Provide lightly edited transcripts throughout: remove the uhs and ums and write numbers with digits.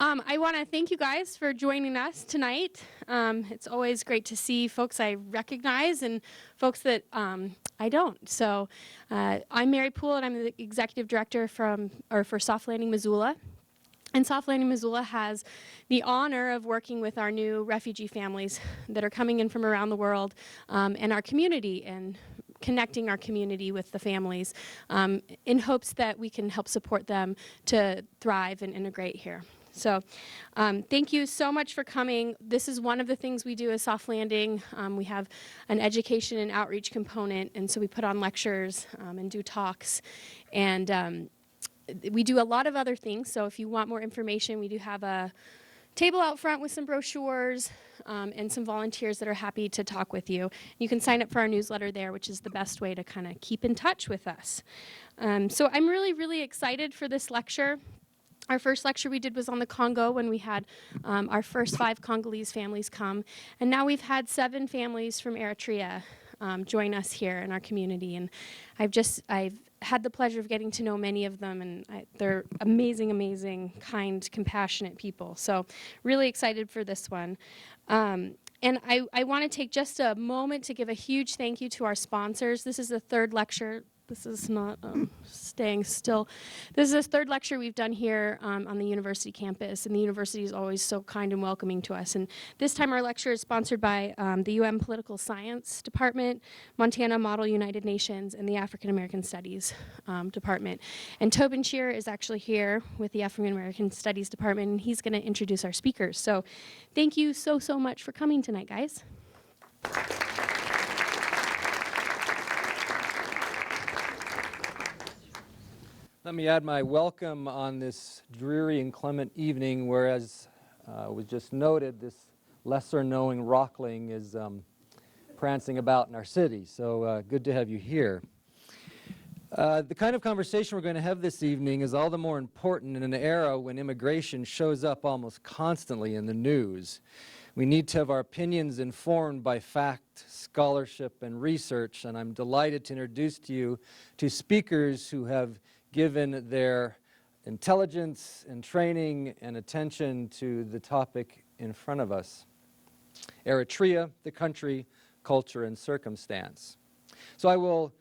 I want to thank you guys for joining us tonight. It's always great to see folks I recognize and folks that I don't. So I'm Mary Poole, and I'm the executive director for Soft Landing Missoula. And Soft Landing Missoula has the honor of working with our new refugee families that are coming in from around the world and our community, and connecting our community with the families in hopes that we can help support them to thrive and integrate here. So thank you so much for coming. This is one of the things we do as Soft Landing. We have an education and outreach component, and so we put on lectures and do talks. And we do a lot of other things, so if you want more information, we do have a table out front with some brochures and some volunteers that are happy to talk with you. You can sign up for our newsletter there, which is the best way to kind of keep in touch with us. So I'm really, really excited for this lecture. Our first lecture we did was on the Congo, when we had our first 5 Congolese families come. And now we've had 7 families from Eritrea join us here in our community. And I've had the pleasure of getting to know many of them, and they're amazing, amazing, kind, compassionate people. So really excited for this one. And I want to take just a moment to give a huge thank you to our sponsors. This is the 3rd lecture. This is not staying still. This is the 3rd lecture we've done here on the university campus, and the university is always so kind and welcoming to us. And this time our lecture is sponsored by the UM Political Science Department, Montana Model United Nations, and the African American Studies Department. And Tobin Shear is actually here with the African American Studies Department, and he's going to introduce our speakers. So thank you so much for coming tonight, guys. Let me add my welcome on this dreary and inclement evening, whereas was just noted, this lesser-knowing rockling is prancing about in our city. So good to have you here. The kind of conversation we're going to have this evening is all the more important in an era when immigration shows up almost constantly in the news. We need to have our opinions informed by fact, scholarship, and research, and I'm delighted to introduce to you 2 speakers who have given their intelligence and training and attention to the topic in front of us. Eritrea, the country, culture, and circumstance. So I will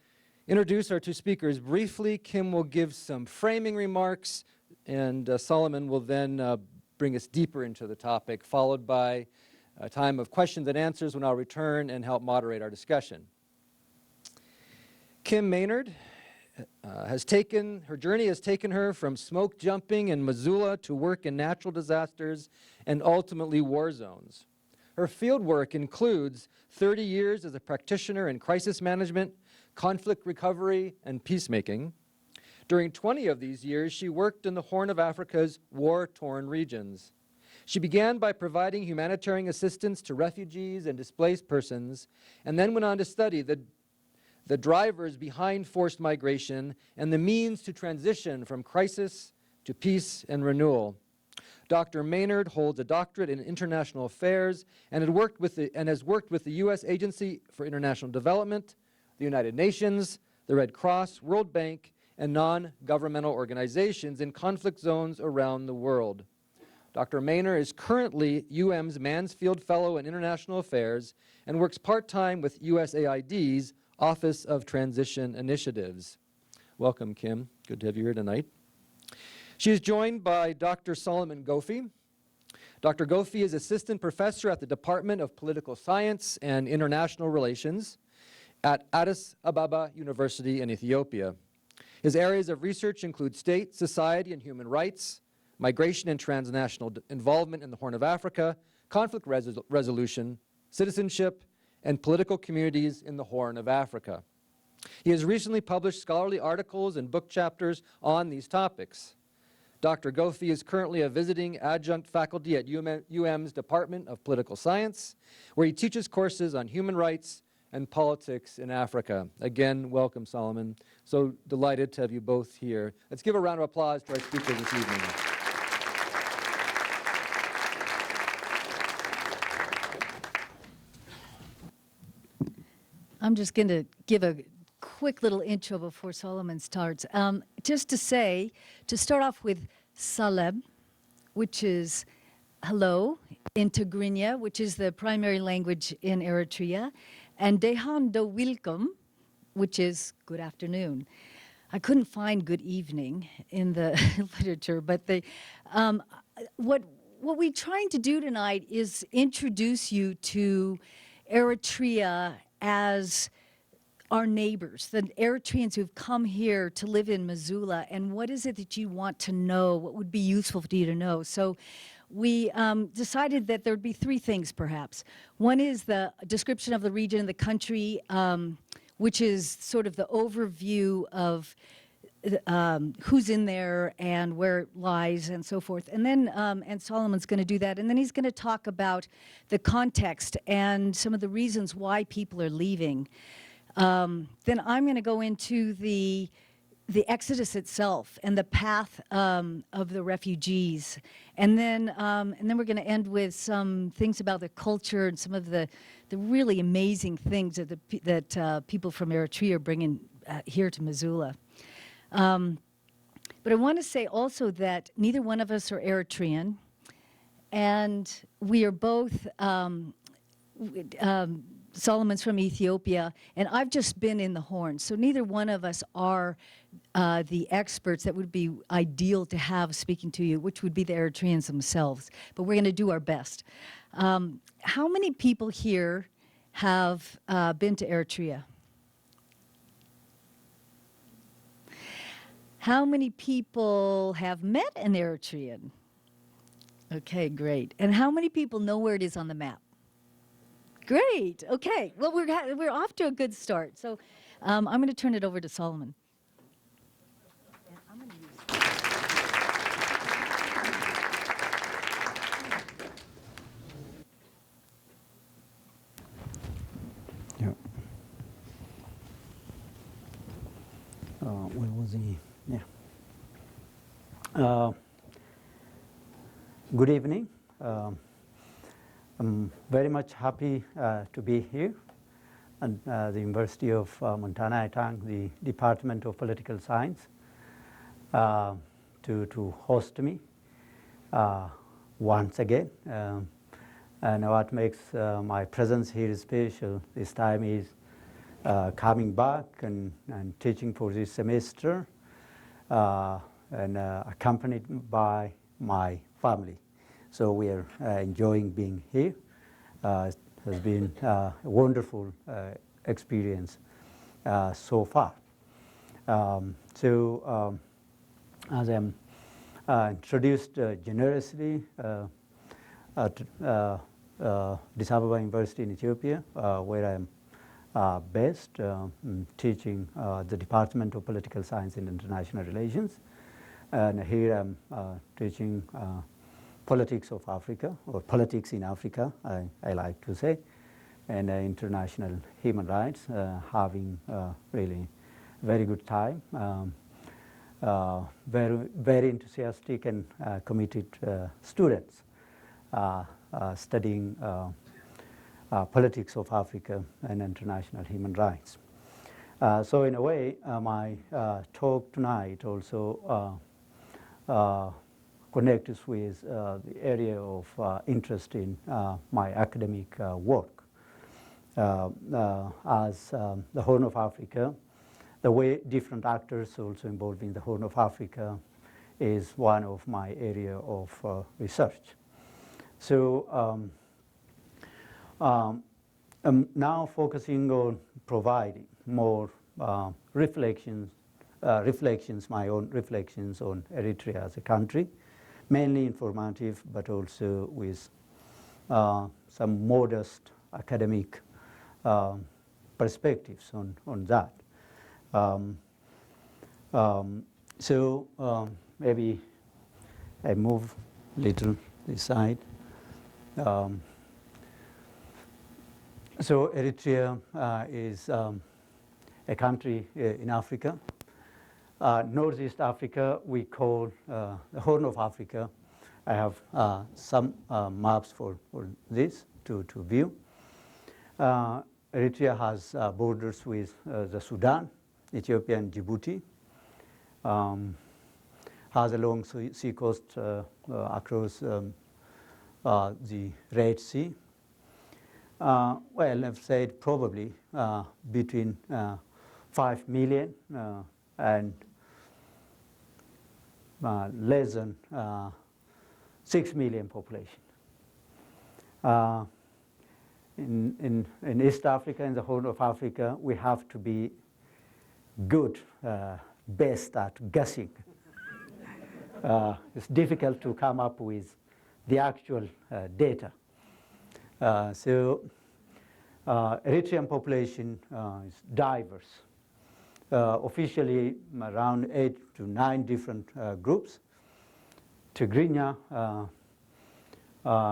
introduce our 2 speakers briefly. Kim will give some framing remarks, and Solomon will then bring us deeper into the topic, followed by a time of questions and answers when I'll return and help moderate our discussion. Kim Maynard her journey has taken her from smoke jumping in Missoula to work in natural disasters and ultimately war zones. Her field work includes 30 years as a practitioner in crisis management, conflict recovery, and peacemaking. During 20 of these years, she worked in the Horn of Africa's war-torn regions. She began by providing humanitarian assistance to refugees and displaced persons, and then went on to study the drivers behind forced migration and the means to transition from crisis to peace and renewal. Dr. Maynard holds a doctorate in international affairs and has worked with the U.S. Agency for International Development, the United Nations, the Red Cross, World Bank, and non-governmental organizations in conflict zones around the world. Dr. Maynard is currently UM's Mansfield Fellow in International Affairs and works part-time with USAID's Office of Transition Initiatives. Welcome, Kim. Good to have you here tonight. She is joined by Dr. Solomon Gofie. Dr. Gofie is Assistant Professor at the Department of Political Science and International Relations at Addis Ababa University in Ethiopia. His areas of research include state, society, and human rights, migration and transnational involvement in the Horn of Africa, conflict resolution, citizenship, and political communities in the Horn of Africa. He has recently published scholarly articles and book chapters on these topics. Dr. Gofie is currently a visiting adjunct faculty at UM's Department of Political Science, where he teaches courses on human rights and politics in Africa. Again, welcome, Solomon. So delighted to have you both here. Let's give a round of applause to our speakers this evening. I'm just going to give a quick little intro before Solomon starts. Just to say, to start off with Salem, which is hello, in Tigrinya, which is the primary language in Eritrea, and Dehan do Wilkom, which is good afternoon. I couldn't find good evening in the literature, but what we're trying to do tonight is introduce you to Eritrea as our neighbors, the Eritreans who've come here to live in Missoula, and what is it that you want to know, what would be useful for you to know. So we decided that there would be three things perhaps. One is the description of the region and the country, which is sort of the overview of who's in there and where it lies and so forth. And then, and Solomon's going to do that. And then he's going to talk about the context and some of the reasons why people are leaving. Then I'm going to go into the exodus itself and the path of the refugees. And then we're going to end with some things about the culture and some of the really amazing things that people from Eritrea are bringing here to Missoula. But I want to say also that neither one of us are Eritrean, and we are both, Solomon's from Ethiopia, and I've just been in the Horn, so neither one of us are the experts that would be ideal to have speaking to you, which would be the Eritreans themselves, but we're going to do our best. How many people here have been to Eritrea? How many people have met an Eritrean? Okay, great. And how many people know where it is on the map? Great. Okay. Well, we're off to a good start. So I'm going to turn it over to Solomon. Yeah. Where was he? Yeah. Good evening. I'm very much happy to be here at the University of Montana. I thank the Department of Political Science to host me once again. And what makes my presence here special this time is coming back and teaching for this semester and accompanied by my family. So we are enjoying being here. It has been a wonderful experience so far. As I'm introduced generously at Addis Ababa University in Ethiopia, where I'm based, teaching the Department of Political Science and International Relations. And here I'm teaching politics of Africa, or politics in Africa, I like to say, and international human rights, having really very good time. Very enthusiastic and committed students studying politics of Africa and international human rights. So in a way, my talk tonight also connects with the area of interest in my academic work. As the Horn of Africa, the way different actors also involved in the Horn of Africa is one of my area of research. So I'm now focusing on providing more reflections, my own reflections on Eritrea as a country, mainly informative, but also with some modest academic perspectives on that. Maybe I move a little this side. So Eritrea is a country in Africa. Northeast Africa we call the Horn of Africa. I have some maps for this to view. Eritrea has borders with the Sudan, Ethiopia, and Djibouti. Has a long sea coast across the Red Sea. Well, I've said probably between 5 million and less than 6 million population. In East Africa, in the Horn of Africa, we have to be good, best at guessing. It's difficult to come up with the actual data. So Eritrean population is diverse. Officially, around 8 to 9 different groups. Tigrinya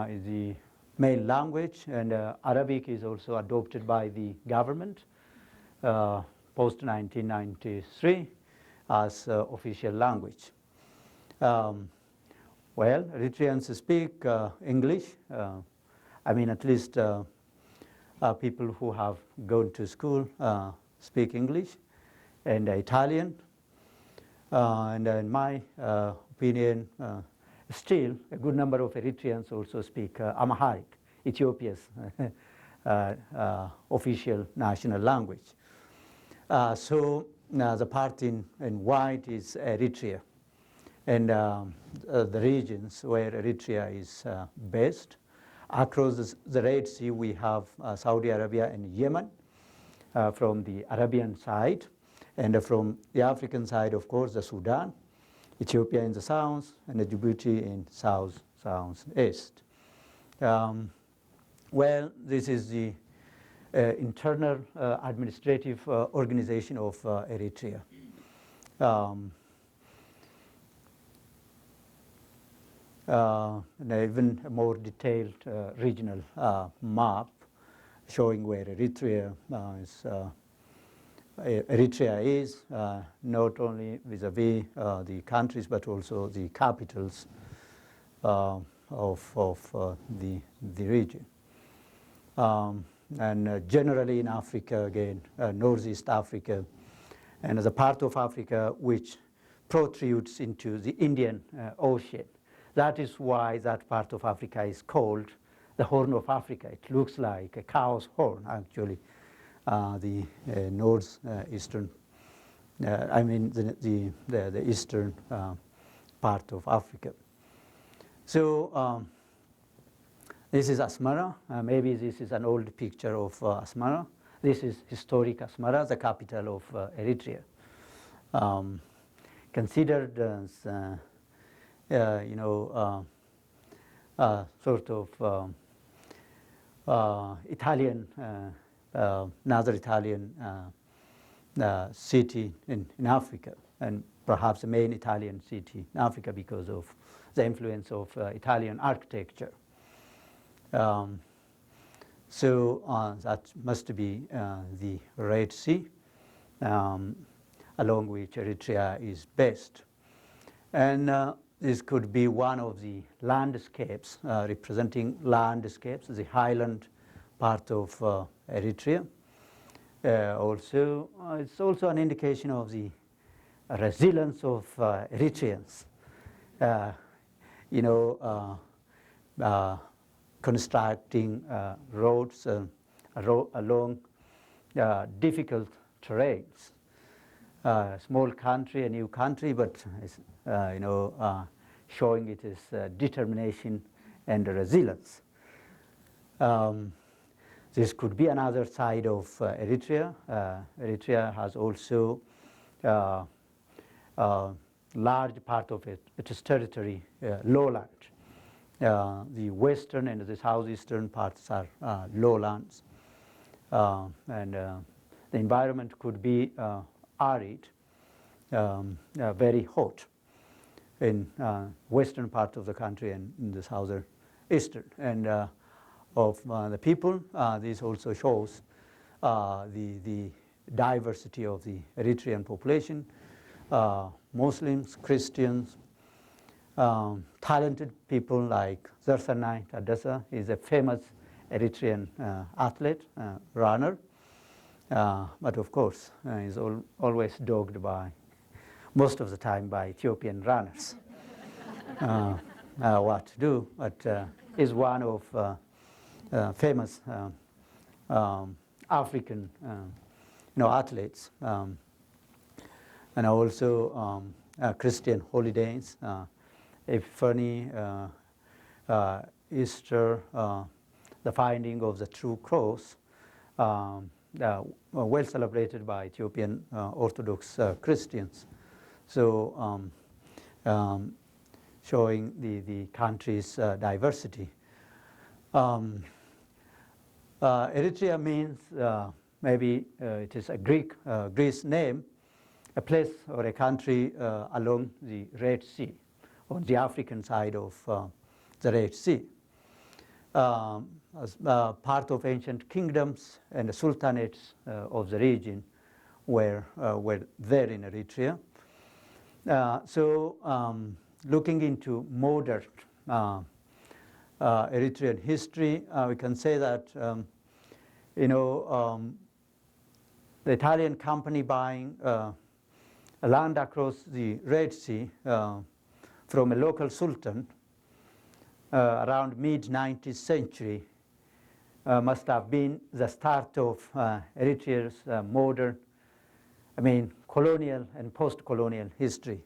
is the main language, and Arabic is also adopted by the government post-1993 as official language. Well, Eritreans speak English. I mean, at least people who have gone to school speak English, and Italian. And in my opinion, still a good number of Eritreans also speak Amharic, Ethiopia's official national language. So the part in white is Eritrea. And the regions where Eritrea is based. Across the Red Sea, we have Saudi Arabia and Yemen from the Arabian side. And from the African side, of course, the Sudan, Ethiopia in the south, and the Djibouti in southeast. Well, this is the internal administrative organization of Eritrea. And even a more detailed regional map showing where Eritrea is, not only vis-a-vis the countries, but also the capitals of the region. And generally in Africa, again, Northeast Africa, and as a part of Africa which protrudes into the Indian Ocean. That is why that part of Africa is called the Horn of Africa. It looks like a cow's horn, actually. The northeastern, I mean the eastern part of Africa. So this is Asmara. Maybe this is an old picture of Asmara. This is historic Asmara, the capital of Eritrea. Considered as sort of Italian, another Italian city in Africa, and perhaps the main Italian city in Africa because of the influence of Italian architecture. So that must be the Red Sea, along which Eritrea is based. And this could be one of the landscapes, representing landscapes, the highland part of Eritrea. Also, it's also an indication of the resilience of Eritreans. Constructing roads along difficult terrains. Small country, a new country, but showing its determination and resilience. This could be another side of Eritrea. Eritrea has also large part of its territory lowland. The western and the southeastern parts are lowlands. And the environment could be arid, very hot in western part of the country and in the southern eastern. And of the people, this also shows the diversity of the Eritrean population, Muslims, Christians, talented people like Zersanite Adessa is a famous Eritrean athlete, runner, but of course is always dogged by, most of the time, by Ethiopian runners. What to do, but is one of famous African athletes, and also Christian holidays, Epiphany, Easter, the finding of the true cross, well celebrated by Ethiopian Orthodox Christians. So showing the country's diversity. Eritrea means, maybe it is a Greece name, a place or a country along the Red Sea, on the African side of the Red Sea. As part of ancient kingdoms and the sultanates of the region were there in Eritrea. Looking into modern Eritrean history, we can say that the Italian company buying land across the Red Sea from a local sultan around mid-19th century must have been the start of Eritrea's modern, colonial and post-colonial history.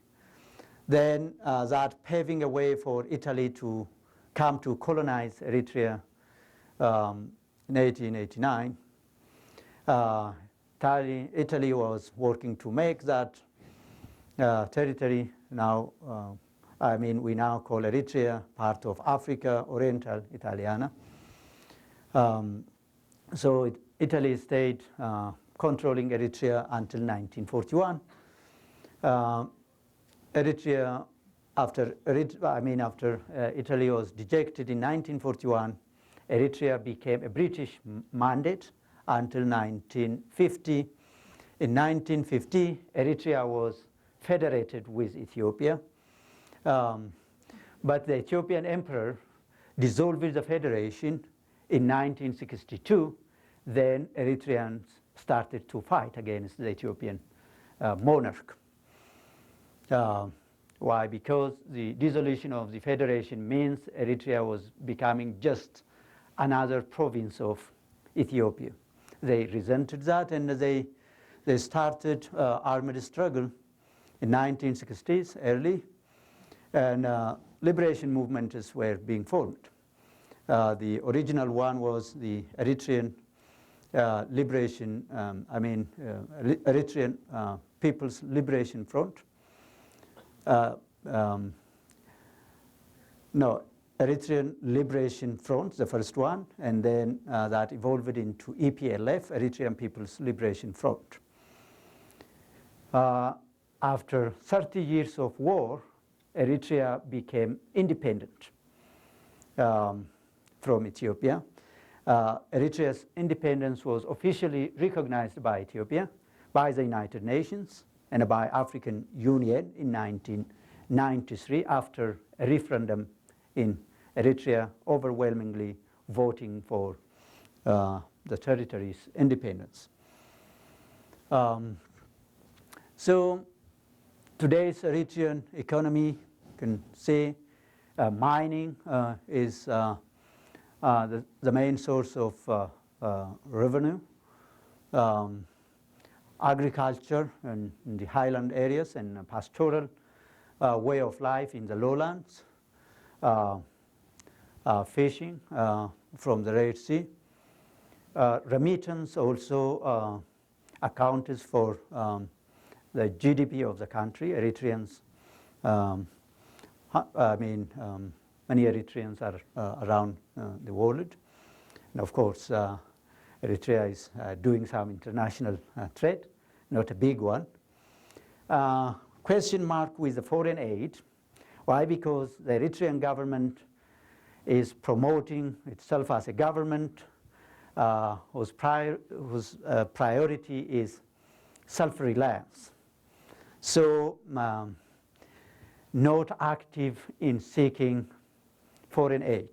Then that paving a way for Italy to come to colonize Eritrea in 1889. Italy was working to make that territory now, we now call Eritrea part of Africa, Oriental Italiana. Italy stayed controlling Eritrea until 1941. Eritrea, after Italy was dejected in 1941, Eritrea became a British mandate until 1950. In 1950, Eritrea was federated with Ethiopia, but the Ethiopian emperor dissolved the federation in 1962. Then Eritreans started to fight against the Ethiopian monarch. Why? Because the dissolution of the federation means Eritrea was becoming just another province of Ethiopia. They resented that, and they started armed struggle in 1960s early, and liberation movements were being formed. The original one was the Eritrean Liberation, Eritrean People's Liberation Front. Eritrean Liberation Front, the first one, and then that evolved into EPLF, Eritrean People's Liberation Front. After 30 years of war, Eritrea became independent from Ethiopia. Eritrea's independence was officially recognized by Ethiopia, by the United Nations, and by African Union in 1993 after a referendum in Eritrea overwhelmingly voting for the territory's independence. So today's Eritrean economy, you can say mining is the main source of revenue. Agriculture in the highland areas and pastoral way of life in the lowlands. Fishing from the Red Sea. Remittance also accounts for the GDP of the country. Eritreans, many Eritreans are around the world. And of course, Eritrea is doing some international trade, not a big one. Question mark with the foreign aid. Why? Because the Eritrean government is promoting itself as a government whose priority is self-reliance. So not active in seeking foreign aid.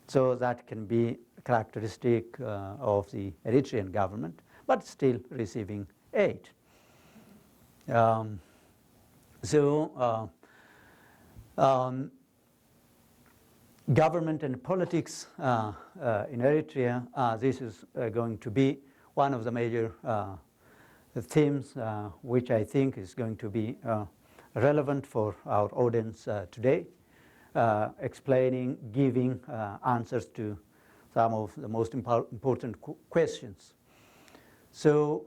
So that can be characteristic of the Eritrean government, but still receiving aid. Government and politics in Eritrea, this is going to be one of the major themes which I think is going to be relevant for our audience today, explaining, giving answers to some of the most important questions. So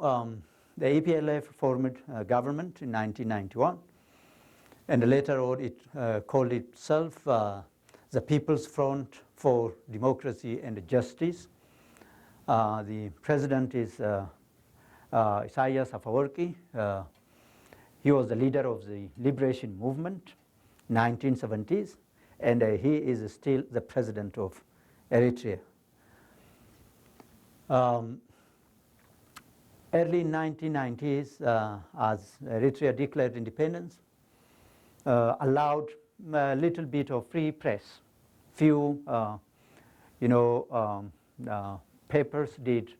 the EPLF formed government in 1991, and later on it called itself the People's Front for Democracy and Justice. The president is Isaias Afwerki. He was the leader of the liberation movement, 1970s, and he is still the president of Eritrea. Early 1990s, as Eritrea declared independence, allowed a little bit of free press. Few, papers did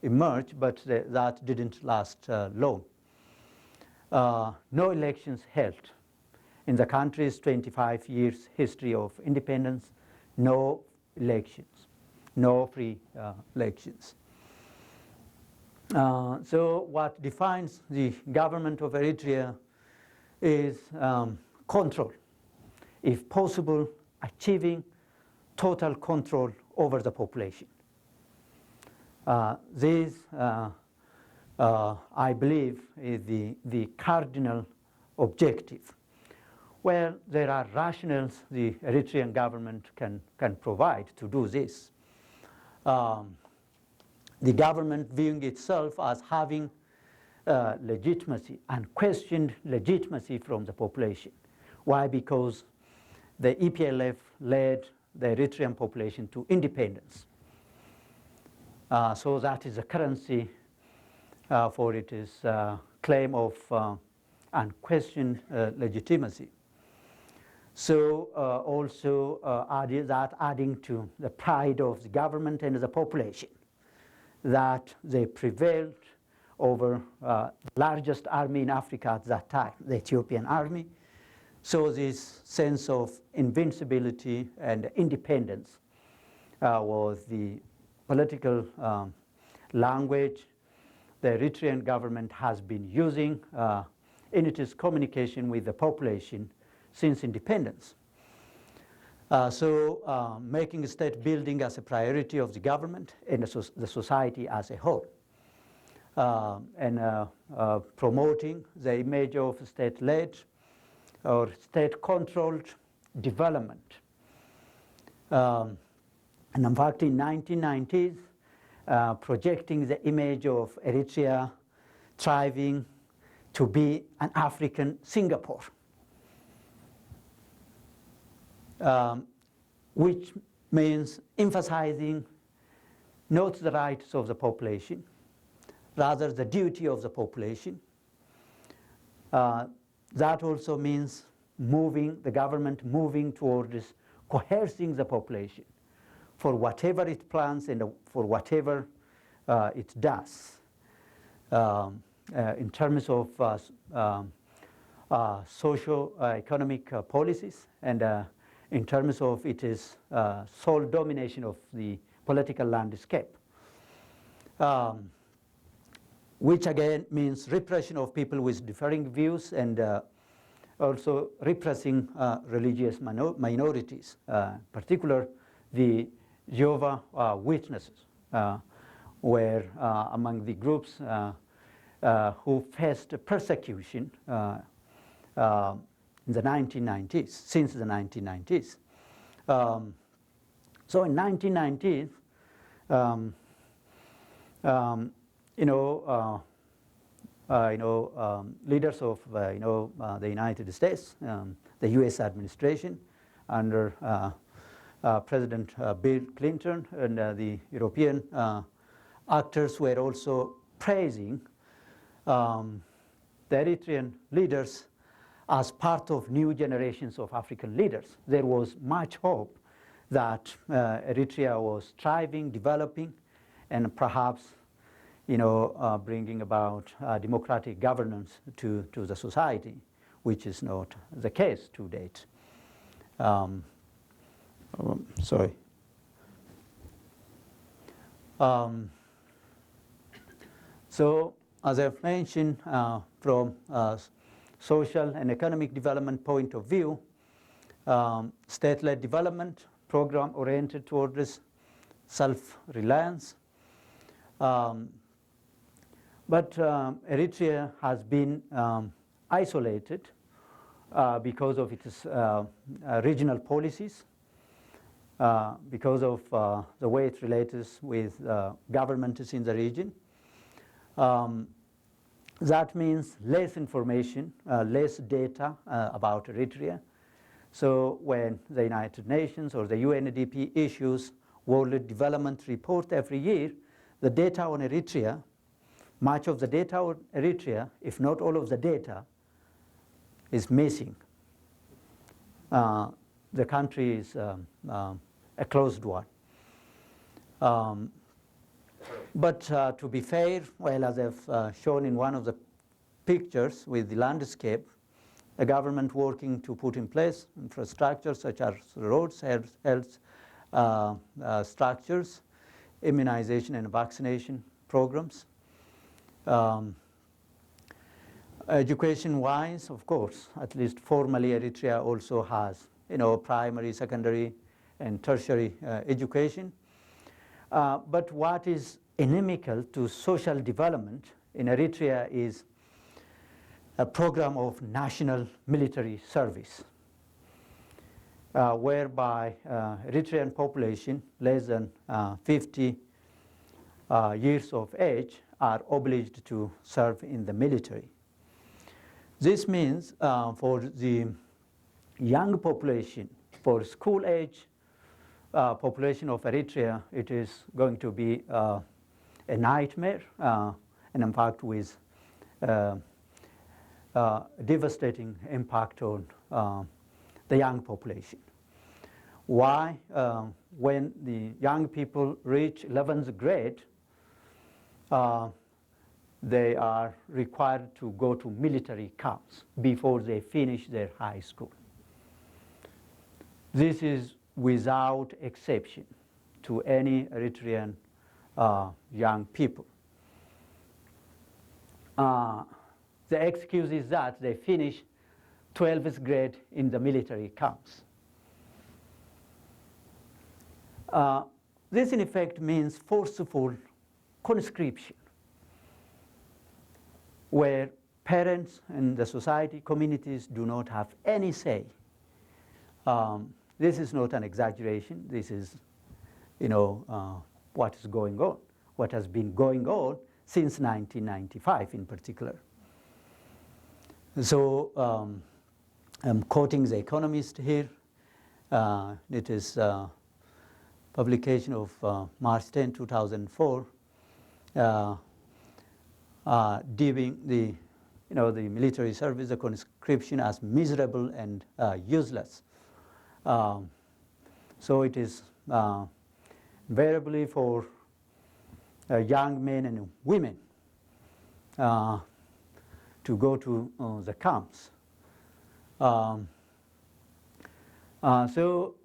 emerge, but that didn't last long. No elections held. In the country's 25 years history of independence, no elections, no free elections. So what defines the government of Eritrea is control. If possible, achieving total control over the population. This, I believe, is the cardinal objective. Well, there are rationales the Eritrean government can provide to do this. The government viewing itself as having legitimacy, unquestioned legitimacy from the population. Why? Because the EPLF led the Eritrean population to independence. So that is a currency for its claim of unquestioned legitimacy. So also adding to the pride of the government and the population, that they prevailed over the largest army in Africa at that time, the Ethiopian army. So this sense of invincibility and independence was the political language the Eritrean government has been using in its communication with the population since independence. Making state building as a priority of the government and the society as a whole, and promoting the image of state-led or state-controlled development. And in fact, in 1990s, projecting the image of Eritrea thriving to be an African Singapore, which means emphasizing not the rights of the population, rather the duty of the population. That also means the government moving towards coercing the population for whatever it plans and for whatever it does in terms of socio-economic policies and in terms of its sole domination of the political landscape, which again means repression of people with differing views and also repressing religious minorities, particularly the Jehovah's Witnesses, were among the groups who faced persecution in the 1990s, since the 1990s. So in 1990s, leaders of the United States, the U.S. administration under President Bill Clinton, and the European actors were also praising the Eritrean leaders as part of new generations of African leaders. There was much hope that Eritrea was thriving, developing, and perhaps bringing about democratic governance to the society, which is not the case to date. Sorry. So, as I've mentioned, from a social and economic development point of view, state-led development program oriented towards self-reliance. But Eritrea has been isolated because of its regional policies, because of the way it relates with governments in the region. That means less information, less data about Eritrea. So when the United Nations or the UNDP issues World Development Report every year, the data on Eritrea, much of the data on Eritrea, if not all of the data, is missing. The country is a closed one. But to be fair, well, as I've shown in one of the pictures with the landscape, the government working to put in place infrastructure such as roads, health structures, immunization and vaccination programs. Education-wise, of course, at least formally, Eritrea also has, primary, secondary, and tertiary education. But what is inimical to social development in Eritrea is a program of national military service, whereby Eritrean population less than 50 years of age are obliged to serve in the military. This means for the young population, for school age population of Eritrea, it is going to be a nightmare, and in fact with devastating impact on the young population. Why? When the young people reach 11th grade, they are required to go to military camps before they finish their high school. This is without exception to any Eritrean young people. The excuse is that they finish 12th grade in the military camps. This in effect means forceful conscription, where parents and the society communities do not have any say. This is not an exaggeration. This is, what is going on, what has been going on since 1995 in particular. So I'm quoting The Economist here. It is publication of March 10, 2004, deeming the military service, the conscription, as miserable and useless. So it is invariably for young men and women to go to the camps. So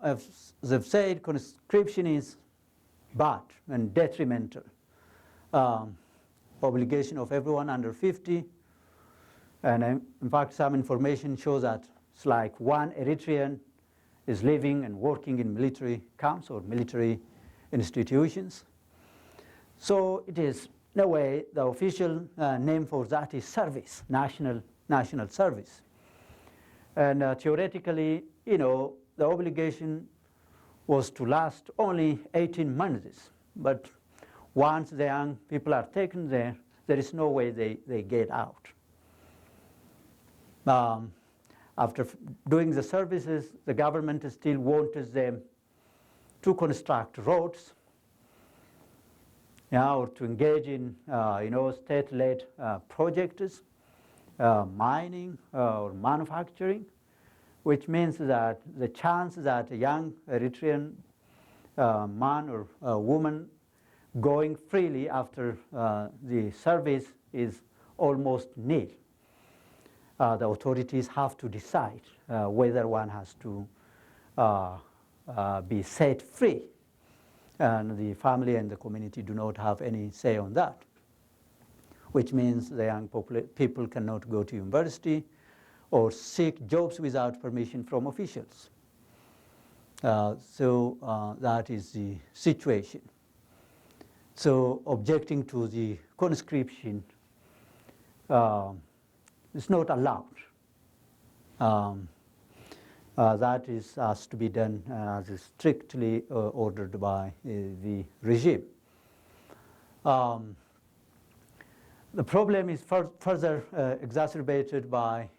as I've said, conscription is bad and detrimental. Obligation of everyone under 50, and in fact some information shows that it's like one Eritrean is living and working in military camps or military institutions. So it is, in a way, the official name for that is service, national service. And theoretically, the obligation was to last only 18 months. But once the young people are taken there, there is no way they get out. After doing the services, the government still wanted them to construct roads, or to engage in state-led projects, mining or manufacturing, which means that the chance that a young Eritrean man or woman going freely after the service is almost nil. The authorities have to decide whether one has to be set free. And the family and the community do not have any say on that, which means the young people cannot go to university or seek jobs without permission from officials. So that is the situation. So objecting to the conscription is not allowed. That has to be done as strictly ordered by the regime. The problem is further exacerbated by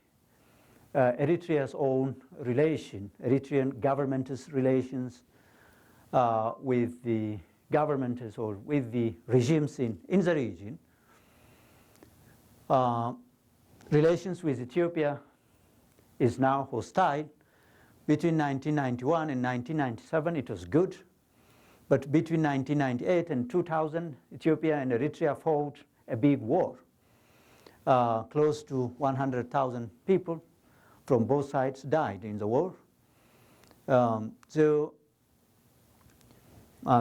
Eritrea's own Eritrean government's relations with the governments or with the regimes in the region. Relations with Ethiopia is now hostile. Between 1991 and 1997 it was good, but between 1998 and 2000 Ethiopia and Eritrea fought a big war. Close to 100,000 people from both sides died in the war. So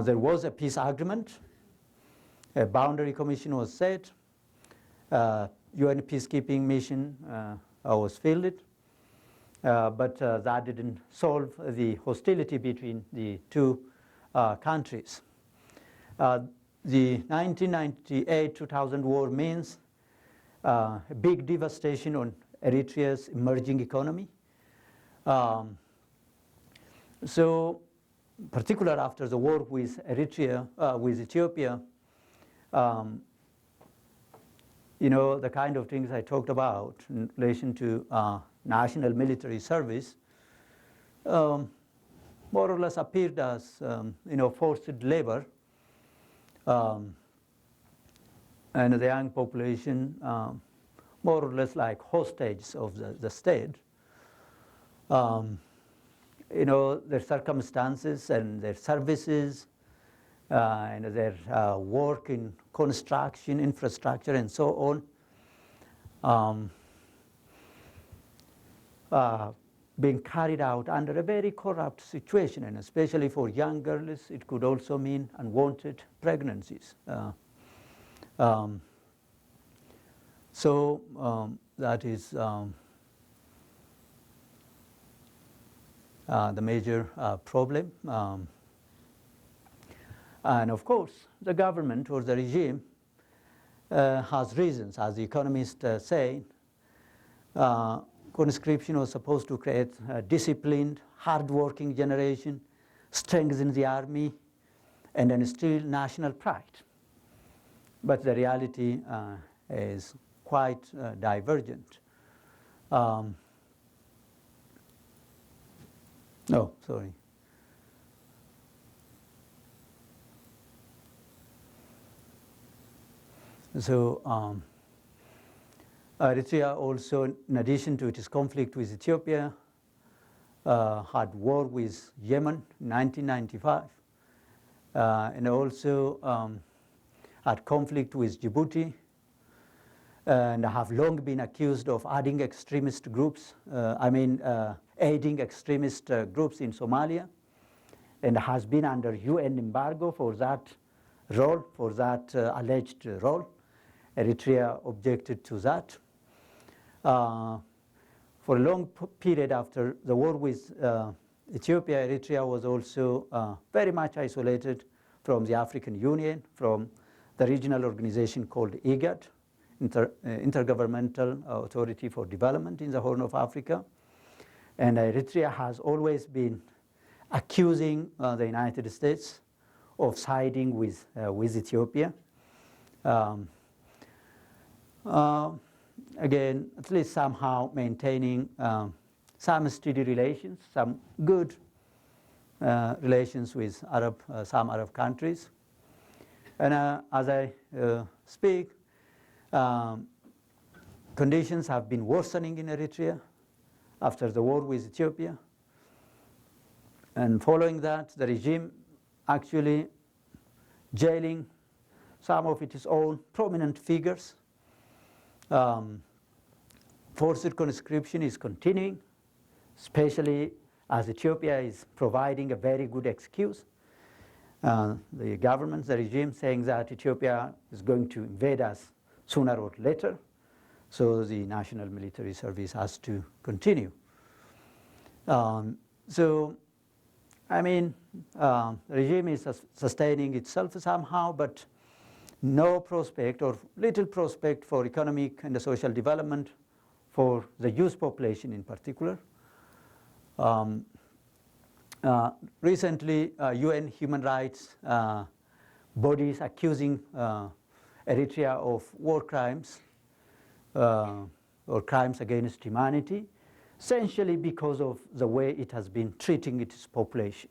there was a peace agreement, a boundary commission was set, UN peacekeeping mission was fielded, but that didn't solve the hostility between the two countries. The 1998-2000 war means a big devastation on Eritrea's emerging economy. So, particularly after the war with Eritrea, with Ethiopia, you know, the kind of things I talked about in relation to national military service more or less appeared as you know, forced labor, and the young population more or less like hostages of the state. You know, their circumstances and their services and their work in construction, infrastructure, and so on, being carried out under a very corrupt situation, and especially for young girls, it could also mean unwanted pregnancies. So that is the major problem. And of course, the government or the regime has reasons, as the economists say. Conscription was supposed to create a disciplined, hard-working generation, strengthen the army, and instill national pride. But the reality is quite divergent. No, sorry. So Eritrea also, in addition to its conflict with Ethiopia, had war with Yemen in 1995, and also had conflict with Djibouti, and have long been accused of aiding extremist groups, aiding extremist groups in Somalia, and has been under UN embargo for that role, for that alleged role. Eritrea objected to that. For a long period after the war with Ethiopia, Eritrea was also very much isolated from the African Union, from the regional organization called IGAD, Intergovernmental Authority for Development in the Horn of Africa. And Eritrea has always been accusing the United States of siding with Ethiopia. Again, at least somehow maintaining some steady relations, some good relations with some Arab countries. And as I speak, conditions have been worsening in Eritrea after the war with Ethiopia. And following that, the regime actually jailing some of its own prominent figures. Forced conscription is continuing, especially as Ethiopia is providing a very good excuse. The government, the regime, saying that Ethiopia is going to invade us sooner or later, so the national military service has to continue. So, I mean, the regime is sustaining itself somehow, but no prospect or little prospect for economic and social development for the youth population in particular. Recently, UN human rights bodies accusing Eritrea of war crimes or crimes against humanity, essentially because of the way it has been treating its population.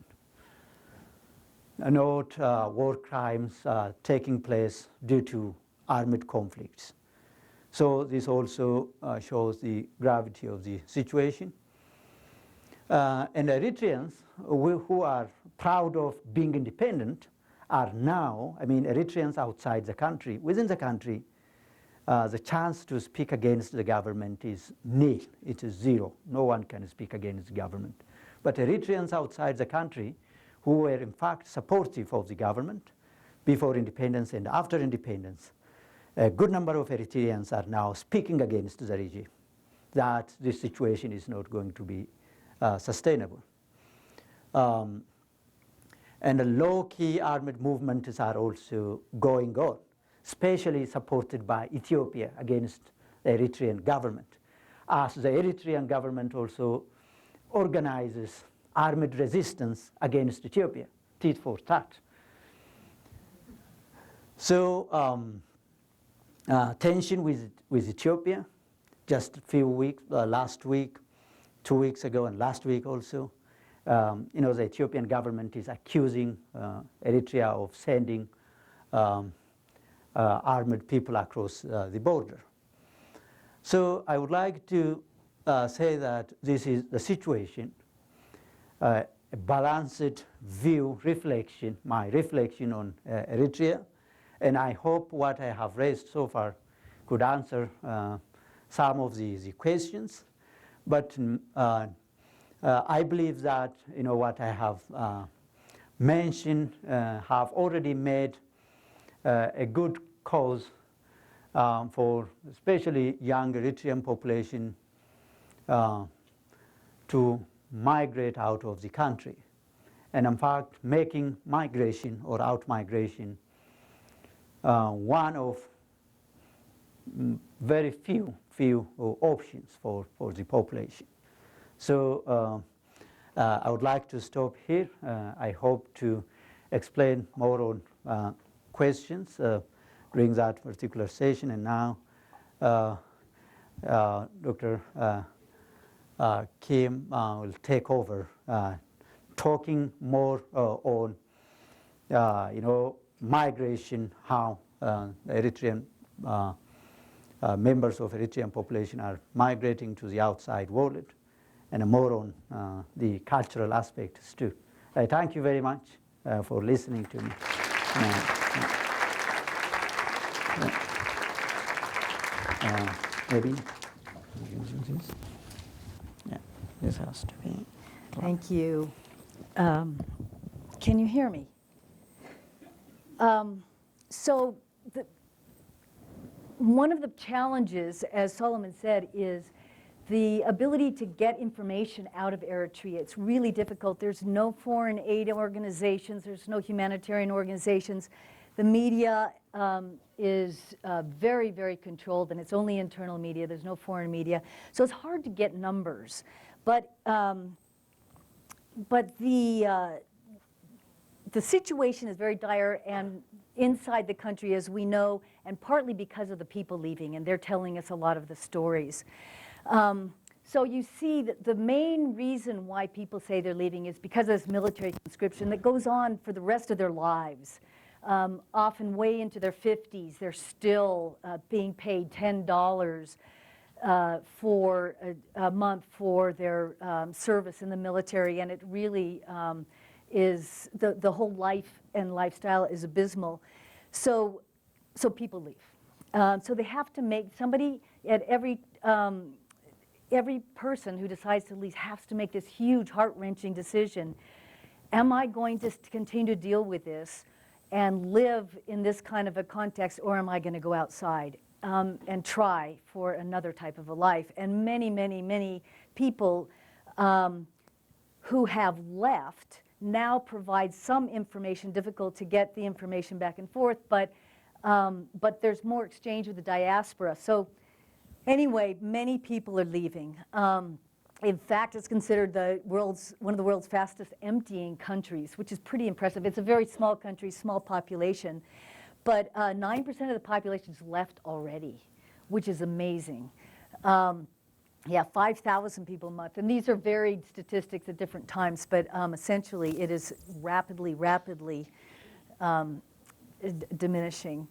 Not war crimes taking place due to armed conflicts. So this also shows the gravity of the situation. And Eritreans who are proud of being independent are now, I mean, Eritreans outside the country, within the country, the chance to speak against the government is nil. It is zero. No one can speak against the government. But Eritreans outside the country who were in fact supportive of the government before independence and after independence, a good number of Eritreans are now speaking against the regime, that this situation is not going to be sustainable. And the low-key armed movements are also going on, especially supported by Ethiopia against the Eritrean government, as the Eritrean government also organizes armed resistance against Ethiopia, tit for tat. So tension with Ethiopia, just a few weeks, last week, 2 weeks ago, and last week also, you know, the Ethiopian government is accusing Eritrea of sending armed people across the border. So I would like to say that this is the situation, a balanced view, reflection, my reflection on Eritrea, and I hope what I have raised so far could answer some of the questions. But I believe that, you know, what I have mentioned have already made a good cause for especially young Eritrean population to migrate out of the country, and in fact making migration or out-migration one of very few options for the population. So I would like to stop here. I hope to explain more on questions during that particular session. And now Dr. Kim will take over, talking more on you know, migration, how Eritrean members of Eritrean population are migrating to the outside world, and more on the cultural aspects too. Thank you very much for listening to me. Maybe yeah, this has to be. Thank you. Can you hear me? So one of the challenges, as Solomon said, is the ability to get information out of Eritrea. It's really difficult. There's no foreign aid organizations. There's no humanitarian organizations. The media is very, very controlled, and it's only internal media. There's no foreign media. So it's hard to get numbers. But the situation is very dire, and inside the country, as we know, and partly because of the people leaving, and they're telling us a lot of the stories. So you see that the main reason why people say they're leaving is because of this military conscription that goes on for the rest of their lives. Often way into their 50s, they're still being paid $10 for a month for their service in the military, and it really is the whole life and lifestyle is abysmal. So people leave. So they have to make, somebody at every person who decides to leave has to make this huge heart-wrenching decision. Am I going to continue to deal with this and live in this kind of a context, or am I going to go outside and try for another type of a life? And many, many, many people who have left now provide some information, difficult to get the information back and forth, but there's more exchange with the diaspora. So anyway, many people are leaving. In fact, it's considered one of the world's fastest emptying countries, which is pretty impressive. It's a very small country, small population, but 9% of the population is left already, which is amazing. Yeah, 5,000 people a month, and these are varied statistics at different times, but essentially it is rapidly diminishing.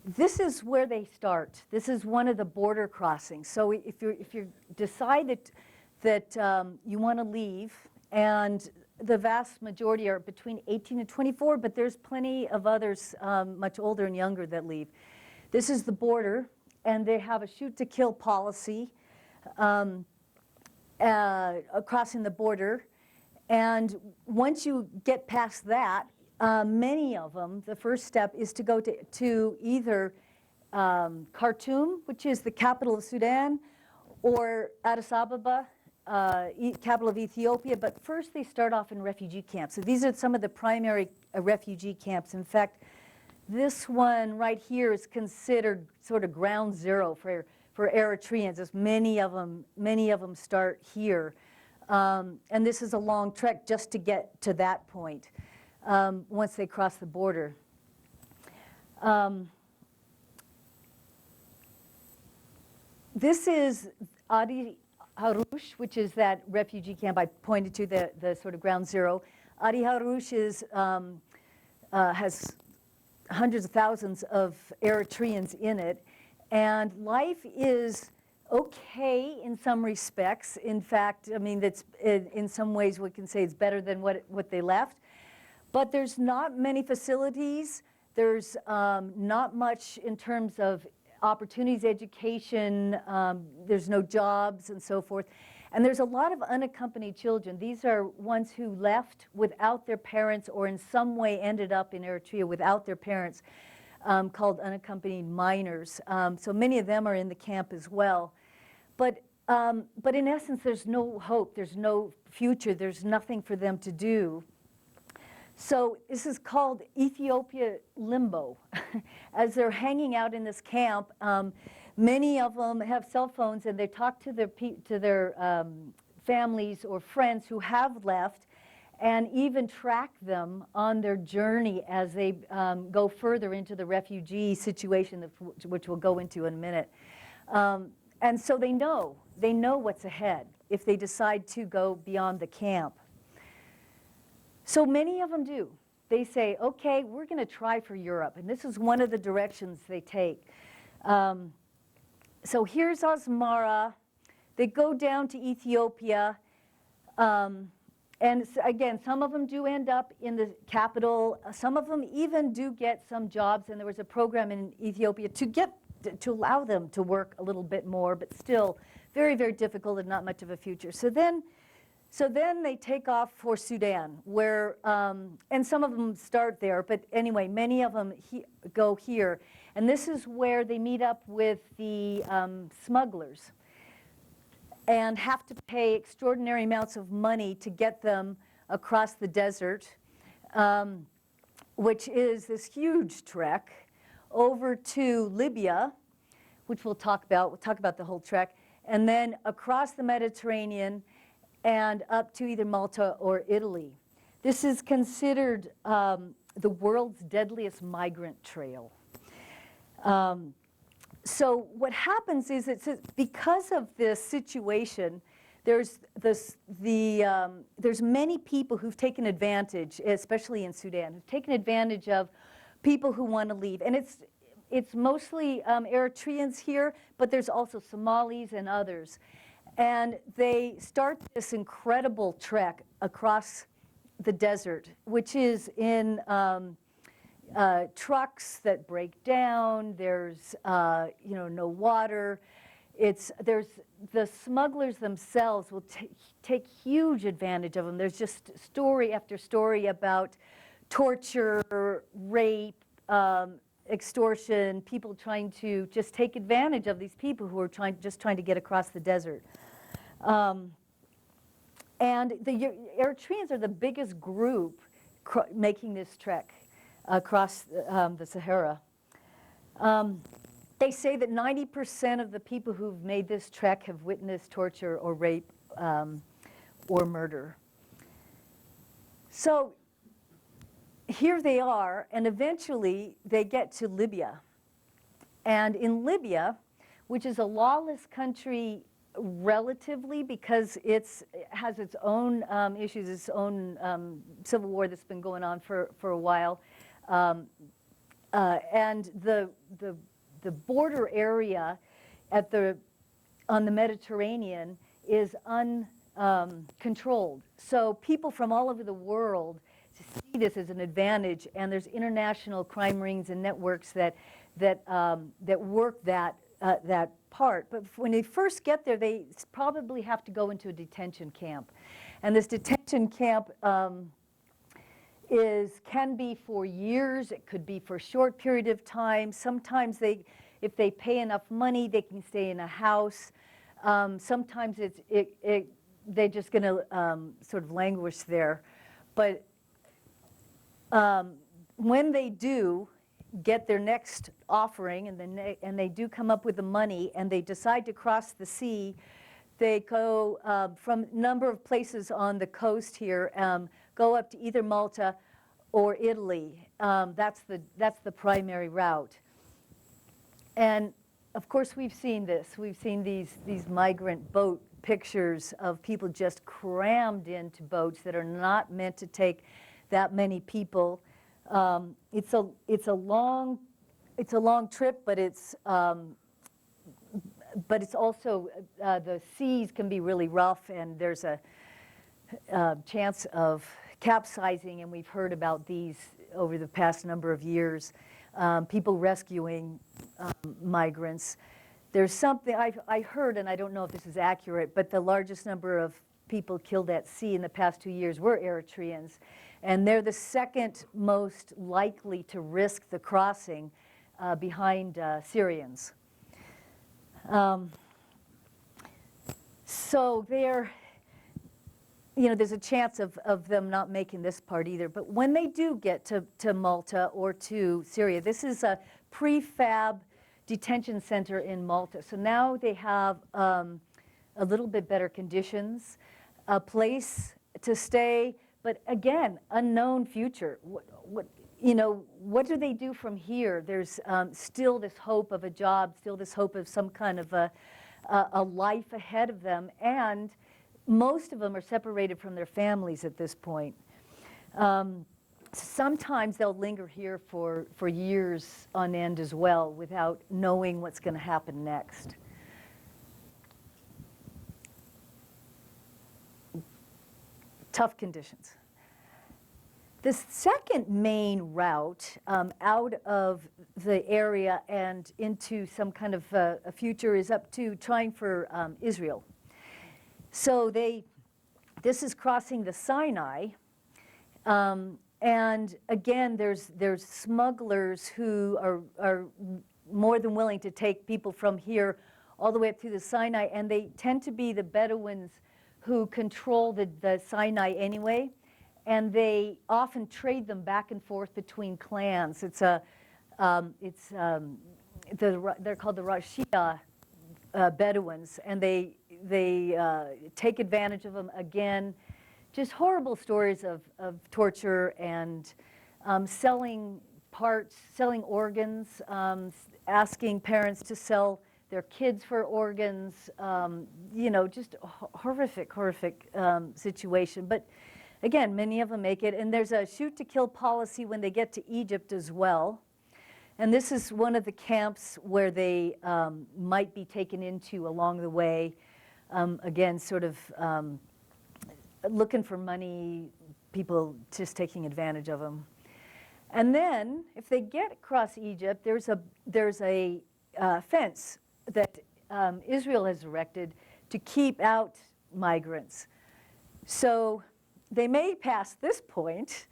This is where they start. This is one of the border crossings. So if you decide that you want to leave, and the vast majority are between 18 and 24, but there's plenty of others much older and younger that leave. This is the border, and they have a shoot-to-kill policy crossing the border. And once you get past that, many of them, the first step is to go to either Khartoum, which is the capital of Sudan, or Addis Ababa, capital of Ethiopia. But first they start off in refugee camps. So these are some of the primary refugee camps. In fact, this one right here is considered sort of ground zero for Eritreans, as many of them start here. And this is a long trek just to get to that point once they cross the border. This is Adi Haroush, which is that refugee camp I pointed to, the sort of ground zero. Adi Haroush has hundreds of thousands of Eritreans in it. And life is okay in some respects. In fact, I mean, that's in some ways we can say it's better than what they left. But there's not many facilities. There's not much in terms of opportunities, education. There's no jobs and so forth. And there's a lot of unaccompanied children. These are ones who left without their parents or in some way ended up in Eritrea without their parents. Called unaccompanied minors. So many of them are in the camp as well. But in essence, there's no hope. There's no future. There's nothing for them to do. So this is called Ethiopia limbo. As they're hanging out in this camp, many of them have cell phones, and they talk to their families or friends who have left, and even track them on their journey as they go further into the refugee situation, which we'll go into in a minute. And so they know what's ahead if they decide to go beyond the camp. So many of them do. They say, okay, we're going to try for Europe. And this is one of the directions they take. So here's Asmara. They go down to Ethiopia. And again, some of them do end up in the capital. Some of them even do get some jobs. And there was a program in Ethiopia to allow them to work a little bit more, but still very, very difficult and not much of a future. So then they take off for Sudan, where, and some of them start there. But anyway, many of them go here. And this is where they meet up with the smugglers, and have to pay extraordinary amounts of money to get them across the desert, which is this huge trek over to Libya, which we'll talk about. We'll talk about the whole trek, and then across the Mediterranean and up to either Malta or Italy. This is considered the world's deadliest migrant trail. So what happens is because of this situation, there's many people who've taken advantage, especially in Sudan, who've taken advantage of people who want to leave. And it's mostly Eritreans here, but there's also Somalis and others. And they start this incredible trek across the desert, which is in trucks that break down. There's no water. There's the smugglers themselves will take huge advantage of them. There's just story after story about torture, rape, extortion, people trying to just take advantage of these people who are just trying to get across the desert. And the Eritreans are the biggest group making this trek across the Sahara. They say that 90% of the people who've made this trek have witnessed torture or rape or murder. So here they are, and eventually they get to Libya. And in Libya, which is a lawless country relatively because it has its own issues, its own civil war that's been going on for a while, and the border area on the Mediterranean is uncontrolled. So people from all over the world see this as an advantage, and there's international crime rings and networks that work that part. But when they first get there, they probably have to go into a detention camp, and this detention camp can be for years. It could be for a short period of time. Sometimes if they pay enough money, they can stay in a house. Sometimes they're just going to sort of languish there. But when they do get their next offering, and they do come up with the money, and they decide to cross the sea, they go from a number of places on the coast here, go up to either Malta or Italy. That's the primary route. And of course, we've seen this. We've seen these migrant boat pictures of people just crammed into boats that are not meant to take that many people. It's a long trip, but it's also the seas can be really rough, and there's a chance of capsizing, and we've heard about these over the past number of years. People rescuing migrants. There's something I heard, and I don't know if this is accurate, but the largest number of people killed at sea in the past 2 years were Eritreans, and they're the second most likely to risk the crossing behind Syrians. So there's a chance of them not making this part either. But when they do get to Malta or to Syria, this is a prefab detention center in Malta. So now they have a little bit better conditions, a place to stay, but again, unknown future. What do they do from here? There's still this hope of a job, still this hope of some kind of a life ahead of them, and most of them are separated from their families at this point. Sometimes they'll linger here for years on end as well without knowing what's going to happen next. Tough conditions. The second main route out of the area and into some kind of a future is up to trying for Israel. So this is crossing the Sinai, and again, there's smugglers who are more than willing to take people from here all the way up through the Sinai, and they tend to be the Bedouins who control the Sinai anyway, and they often trade them back and forth between clans. They're called the Rashia Bedouins, and they take advantage of them again. Just horrible stories of torture and selling parts, selling organs, asking parents to sell their kids for organs, just horrific situation. But again, many of them make it. And there's a shoot to kill policy when they get to Egypt as well. And this is one of the camps where they might be taken into along the way. Again, sort of looking for money, people just taking advantage of them. And then, if they get across Egypt, there's a fence that Israel has erected to keep out migrants. So they may pass this point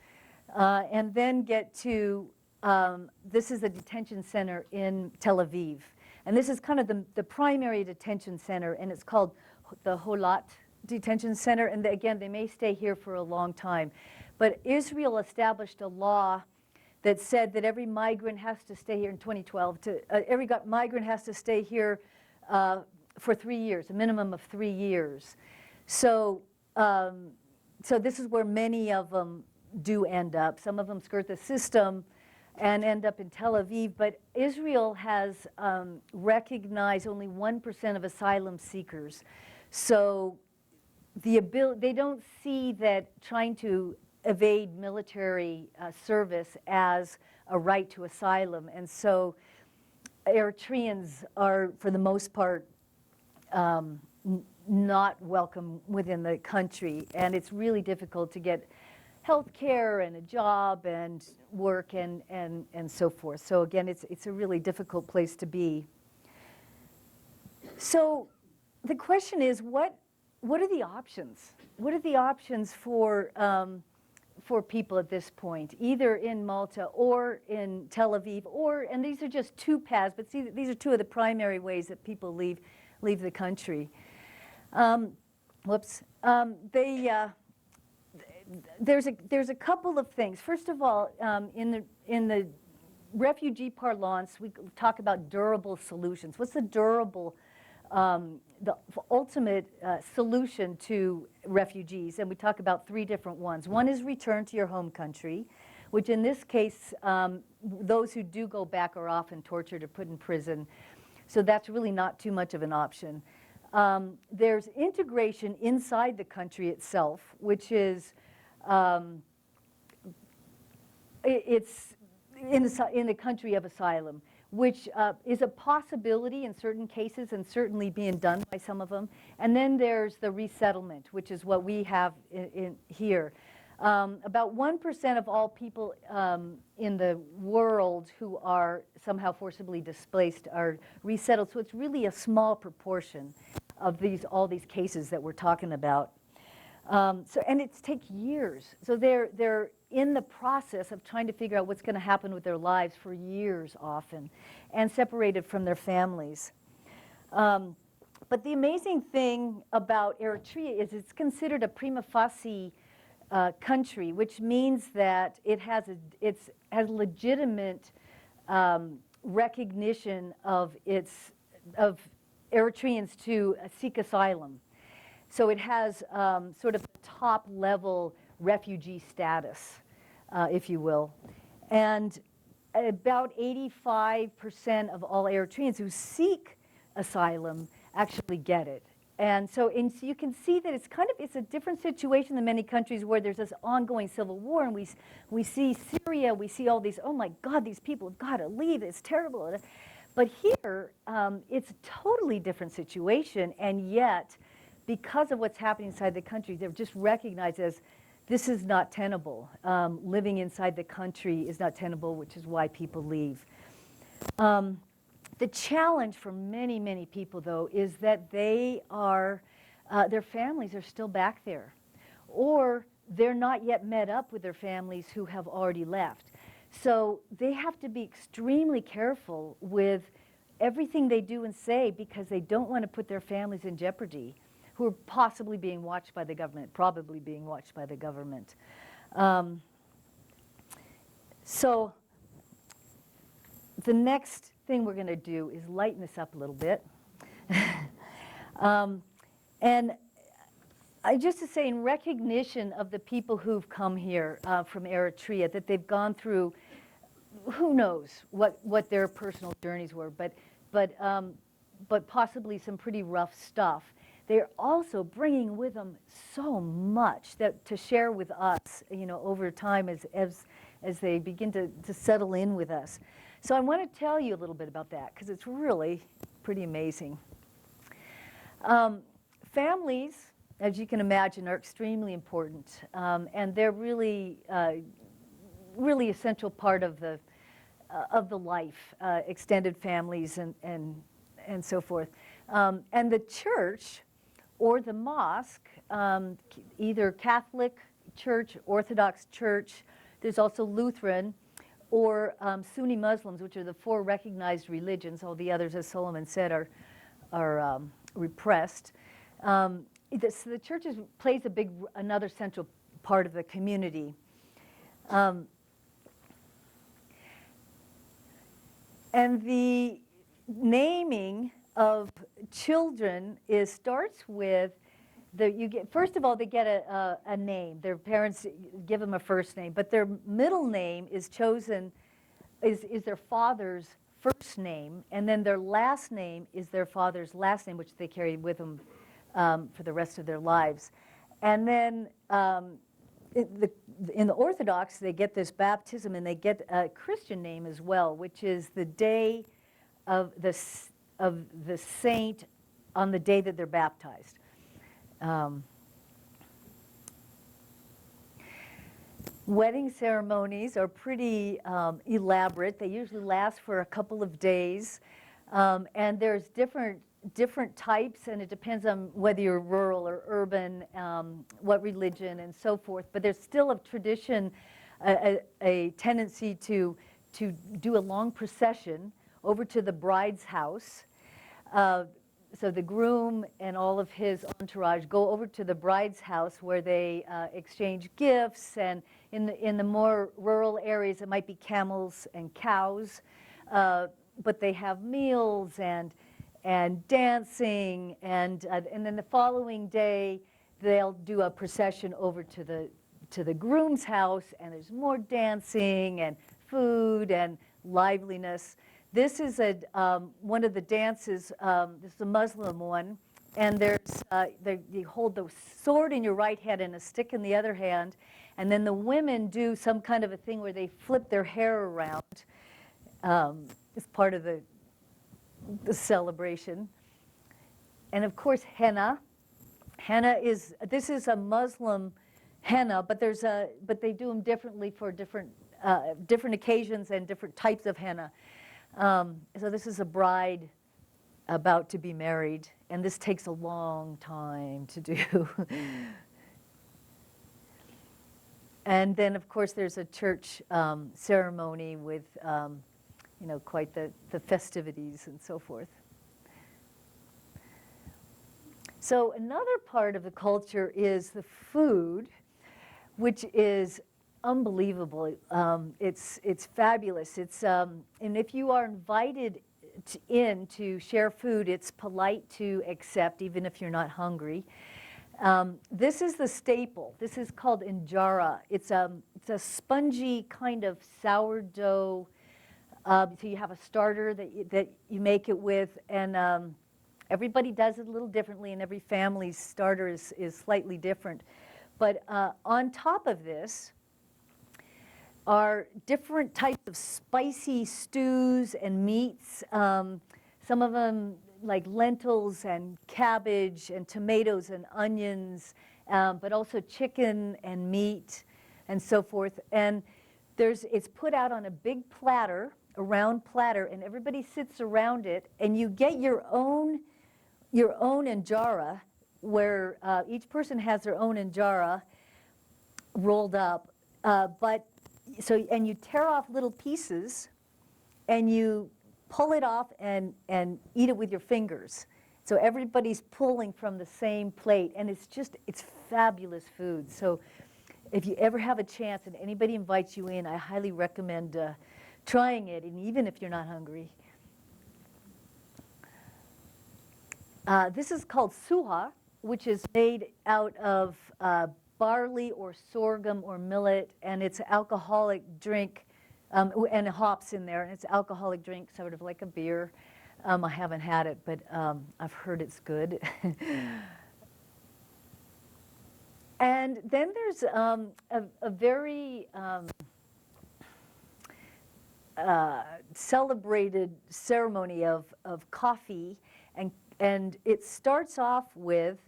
and then get to, this is a detention center in Tel Aviv. And this is kind of the primary detention center, and it's called the Holat Detention Center. And again, they may stay here for a long time. But Israel established a law that said that every migrant has to stay here in 2012. Every migrant has to stay here for 3 years, a minimum of 3 years. So, so this is where many of them do end up. Some of them skirt the system and end up in Tel Aviv. But Israel has recognized only 1% of asylum seekers. So they don't see that trying to evade military service as a right to asylum. And so Eritreans are, for the most part, not welcome within the country. And it's really difficult to get health care and a job and work and so forth. So again, it's a really difficult place to be. So the question is, what are the options? What are the options for people at this point, either in Malta or in Tel Aviv, and these are just two paths, but see, these are two of the primary ways that people leave the country. There's a couple of things. First of all, in the refugee parlance, we talk about durable solutions. What's the durable, the ultimate solution to refugees? And we talk about 3 different ones. One is return to your home country, which in this case, those who do go back are often tortured or put in prison. So that's really not too much of an option. There's integration inside the country itself, which is it's in the country of asylum, which is a possibility in certain cases and certainly being done by some of them. And then there's the resettlement, which is what we have in here. About 1% of all people in the world who are somehow forcibly displaced are resettled. So it's really a small proportion of all these cases that we're talking about. And it takes years. So they're in the process of trying to figure out what's going to happen with their lives for years often, and separated from their families. But the amazing thing about Eritrea is it's considered a prima facie country, which means that it has legitimate recognition of Eritreans to seek asylum. So it has sort of top level refugee status, if you will. And about 85% of all Eritreans who seek asylum actually get it. And so you can see that it's a different situation than many countries where there's this ongoing civil war, and we see Syria, we see all these, oh my God, these people have got to leave, it's terrible. But here, it's a totally different situation, and yet, because of what's happening inside the country, they're just recognized as this is not tenable. Living inside the country is not tenable, which is why people leave. The challenge for many, many people, though, is that their families are still back there, or they're not yet met up with their families who have already left. So they have to be extremely careful with everything they do and say, because they don't want to put their families in jeopardy, who are possibly being watched by the government, probably being watched by the government. So the next thing we're going to do is lighten this up a little bit. And just to say, in recognition of the people who've come here from Eritrea, that they've gone through, who knows what their personal journeys were, but possibly some pretty rough stuff. They're also bringing with them so much to share with us, over time as they begin to settle in with us. So I want to tell you a little bit about that, because it's really pretty amazing. Families as you can imagine, are extremely important, and they're really, really essential part of the life, extended families and so forth. And the church or the mosque, either Catholic Church, Orthodox Church, there's also Lutheran, or Sunni Muslims, which are the 4 recognized religions. All the others, as Solomon said, are repressed. So the church plays another central part of the community. And the naming of children starts with first of all, they get a name. Their parents give them a first name, but their middle name is chosen, is their father's first name, and then their last name is their father's last name, which they carry with them for the rest of their lives. And then in the Orthodox, they get this baptism, and they get a Christian name as well, which is the day of the saint on the day that they're baptized. Wedding ceremonies are pretty elaborate. They usually last for a couple of days, and there's different types, and it depends on whether you're rural or urban, what religion, and so forth. But there's still a tradition, a tendency to do a long procession over to the bride's house. So the groom and all of his entourage go over to the bride's house, where they exchange gifts, and in the more rural areas it might be camels and cows, but they have meals and dancing, and then the following day they'll do a procession over to the groom's house, and there's more dancing and food and liveliness. This is one of the dances. This is a Muslim one, and you hold the sword in your right hand and a stick in the other hand, and then the women do some kind of a thing where they flip their hair around as part of the celebration. And of course, henna. This is a Muslim henna, but they do them differently for different occasions and different types of henna. So this is a bride about to be married, and this takes a long time to do. And then, of course, there's a church ceremony with, quite the festivities and so forth. So another part of the culture is the food, which is unbelievable. It's fabulous. And if you are invited in to share food, it's polite to accept, even if you're not hungry. This is the staple. This is called injera. It's a spongy kind of sourdough. So you have a starter that you make it with, and everybody does it a little differently, and every family's starter is slightly different. But on top of this are different types of spicy stews and meats. Some of them like lentils and cabbage and tomatoes and onions, but also chicken and meat and so forth. And it's put out on a big platter, a round platter, and everybody sits around it, and you get your own injera, where each person has their own injera rolled up, and you tear off little pieces, and you pull it off and eat it with your fingers. So everybody's pulling from the same plate, and it's fabulous food. So if you ever have a chance and anybody invites you in, I highly recommend trying it, and even if you're not hungry. This is called suha, which is made out of barley or sorghum or millet, and it's an alcoholic drink, and hops in there, and it's an alcoholic drink, sort of like a beer. I haven't had it, but I've heard it's good. And then there's a very celebrated ceremony of coffee, and it starts off with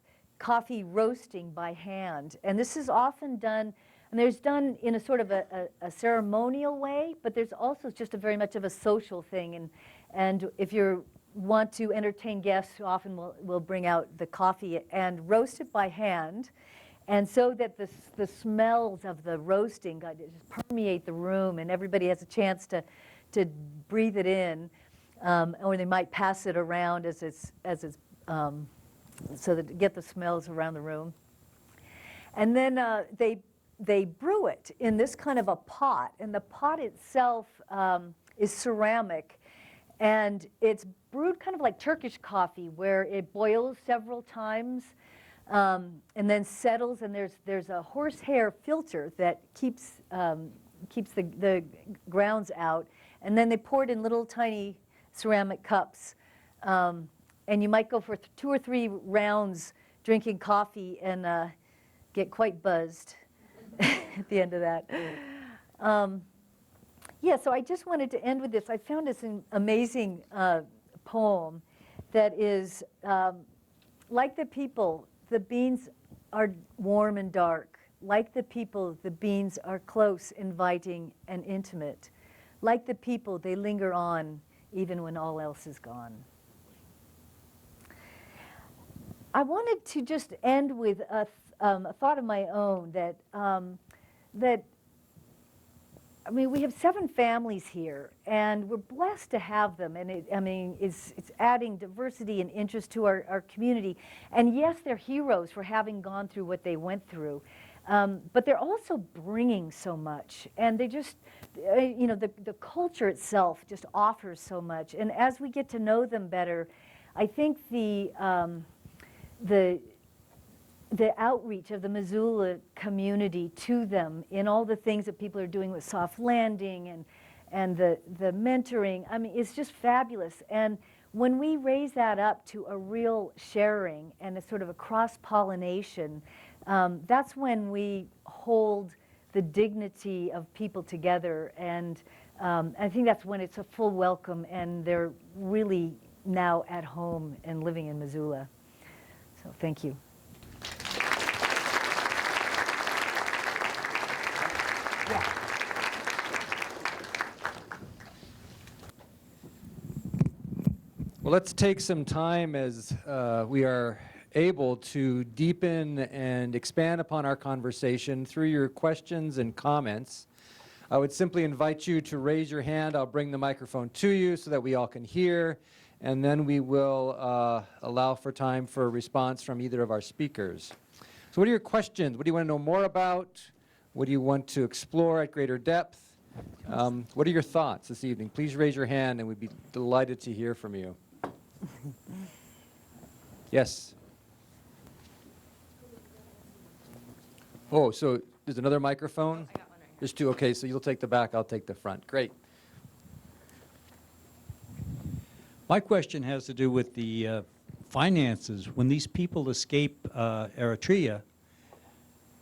coffee roasting by hand. And this is often done, and there's done in a sort of a ceremonial way, but there's also just a very much of a social thing. And if you want to entertain guests, often we'll bring out the coffee and roast it by hand. And so that the smells of the roasting just permeate the room, and everybody has a chance to breathe it in, or they might pass it around as it's so that to get the smells around the room. And then they brew it in this kind of a pot, and the pot itself is ceramic, and it's brewed kind of like Turkish coffee, where it boils several times. And then settles, and there's a horsehair filter that keeps the grounds out, and then they pour it in little tiny ceramic cups, and you might go for 2 or 3 rounds drinking coffee and get quite buzzed at the end of that. Yeah, so I just wanted to end with this. I found this amazing poem that is like the people. The beans are warm and dark. Like the people, the beans are close, inviting, and intimate. Like the people, they linger on even when all else is gone. I wanted to just end with a thought of my own that, I mean, we have 7 families here, and we're blessed to have them. And it's adding diversity and interest to our community. And yes, they're heroes for having gone through what they went through. But they're also bringing so much. And they just, you know, the culture itself just offers so much. And as we get to know them better, I think the outreach of the Missoula community to them in all the things that people are doing with soft landing and the mentoring, I mean, it's just fabulous. And when we raise that up to a real sharing and a sort of a cross-pollination, that's when we hold the dignity of people together. And I think that's when it's a full welcome and they're really now at home and living in Missoula. So thank you. Well, let's take some time as we are able to deepen and expand upon our conversation through your questions and comments. I would simply invite you to raise your hand. I'll bring the microphone to you so that we all can hear, and then we will allow for time for a response from either of our speakers. So what are your questions? What do you want to know more about? What do you want to explore at greater depth? What are your thoughts this evening? Please raise your hand, and we'd be delighted to hear from you. Yes. Oh, so there's another microphone? I got one right here. There's 2. Okay, so you'll take the back, I'll take the front. Great. My question has to do with the finances. When these people escape Eritrea,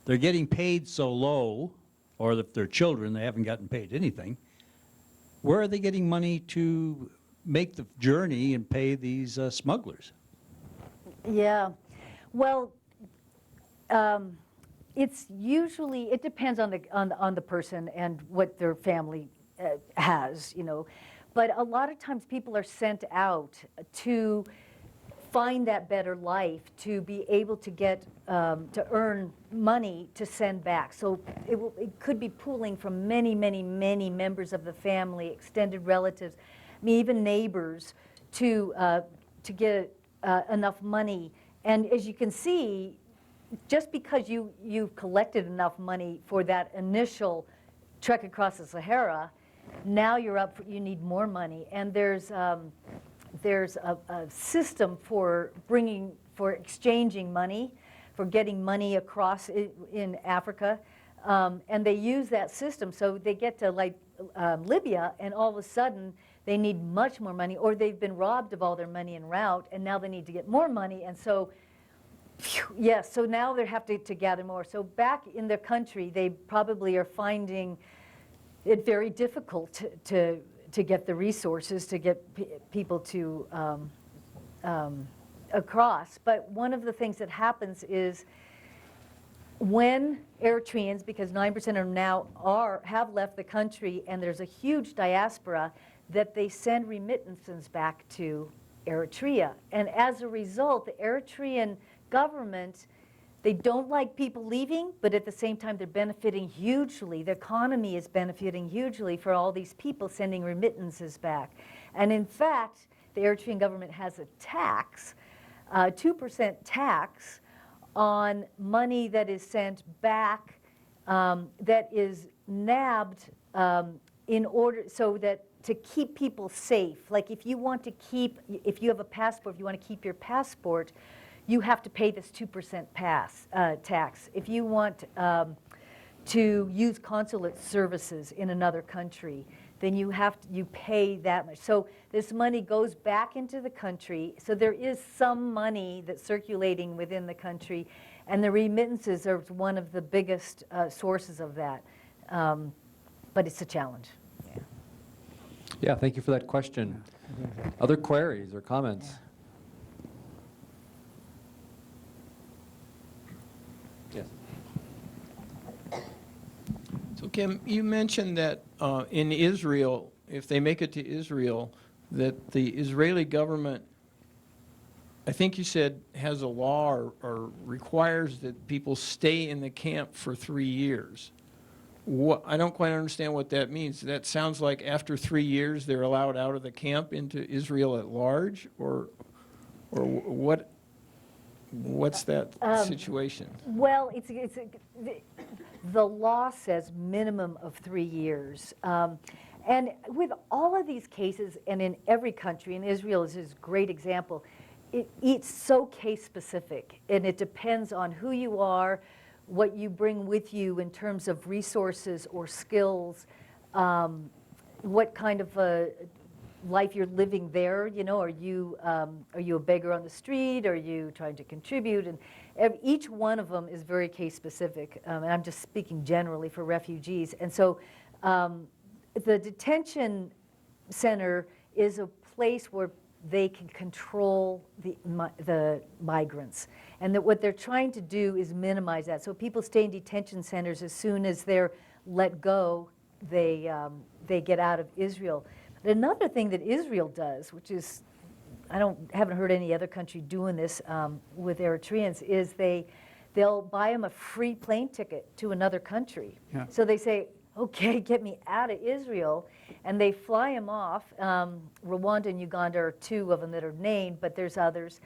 they're getting paid so low, or if they're children, they haven't gotten paid anything. Where are they getting money to make the journey and pay these smugglers? Yeah, well, it's usually, it depends on the person and what their family has, you know. But a lot of times people are sent out to find that better life, to be able to get, to earn money to send back. So it could be pooling from many, many, many members of the family, extended relatives, I mean, even neighbors, to get enough money. And as you can see, just because you've collected enough money for that initial trek across the Sahara, now you're up for, you need more money. And there's a system for exchanging money, for getting money across in Africa. And they use that system. So they get to like Libya, and all of a sudden they need much more money, or they've been robbed of all their money en route, and now they need to get more money. And so, yes, so now they have to gather more. So back in their country, they probably are finding it very difficult to get the resources, to get people to across. But one of the things that happens is when Eritreans, because 9% of them now have left the country, and there's a huge diaspora, that they send remittances back to Eritrea. And as a result, the Eritrean government, they don't like people leaving, but at the same time, they're benefiting hugely. The economy is benefiting hugely for all these people sending remittances back. And in fact, the Eritrean government has a tax, 2% tax, on money that is sent back, that is nabbed in order so that to keep people safe. Like if you want to keep, if you have a passport, if you want to keep your passport, you have to pay this 2% tax. If you want to use consulate services in another country, then you pay that much. So this money goes back into the country. So there is some money that's circulating within the country, and the remittances are one of the biggest sources of that. But it's a challenge. Yeah, thank you for that question. Other queries or comments? Yes. So Kim, you mentioned that in Israel, if they make it to Israel, that the Israeli government, I think you said, has a law or requires that people stay in the camp for 3 years. I don't quite understand what that means. That sounds like after 3 years they're allowed out of the camp into Israel at large, or what's that situation? Well, the law says minimum of 3 years. And with all of these cases, and in every country, and Israel is a great example, it's so case specific, and it depends on who you are, what you bring with you in terms of resources or skills, what kind of a life you're living there. You know, are you a beggar on the street? Are you trying to contribute? And each one of them is very case specific. And I'm just speaking generally for refugees. And so the detention center is a place where they can control the migrants. And that what they're trying to do is minimize that. So people stay in detention centers. As soon as they're let go, they get out of Israel. But another thing that Israel does, which is, haven't heard any other country doing this with Eritreans, is they'll buy them a free plane ticket to another country. Yeah. So they say, okay, get me out of Israel, and they fly them off. Rwanda and Uganda are two of them that are named, but there's others,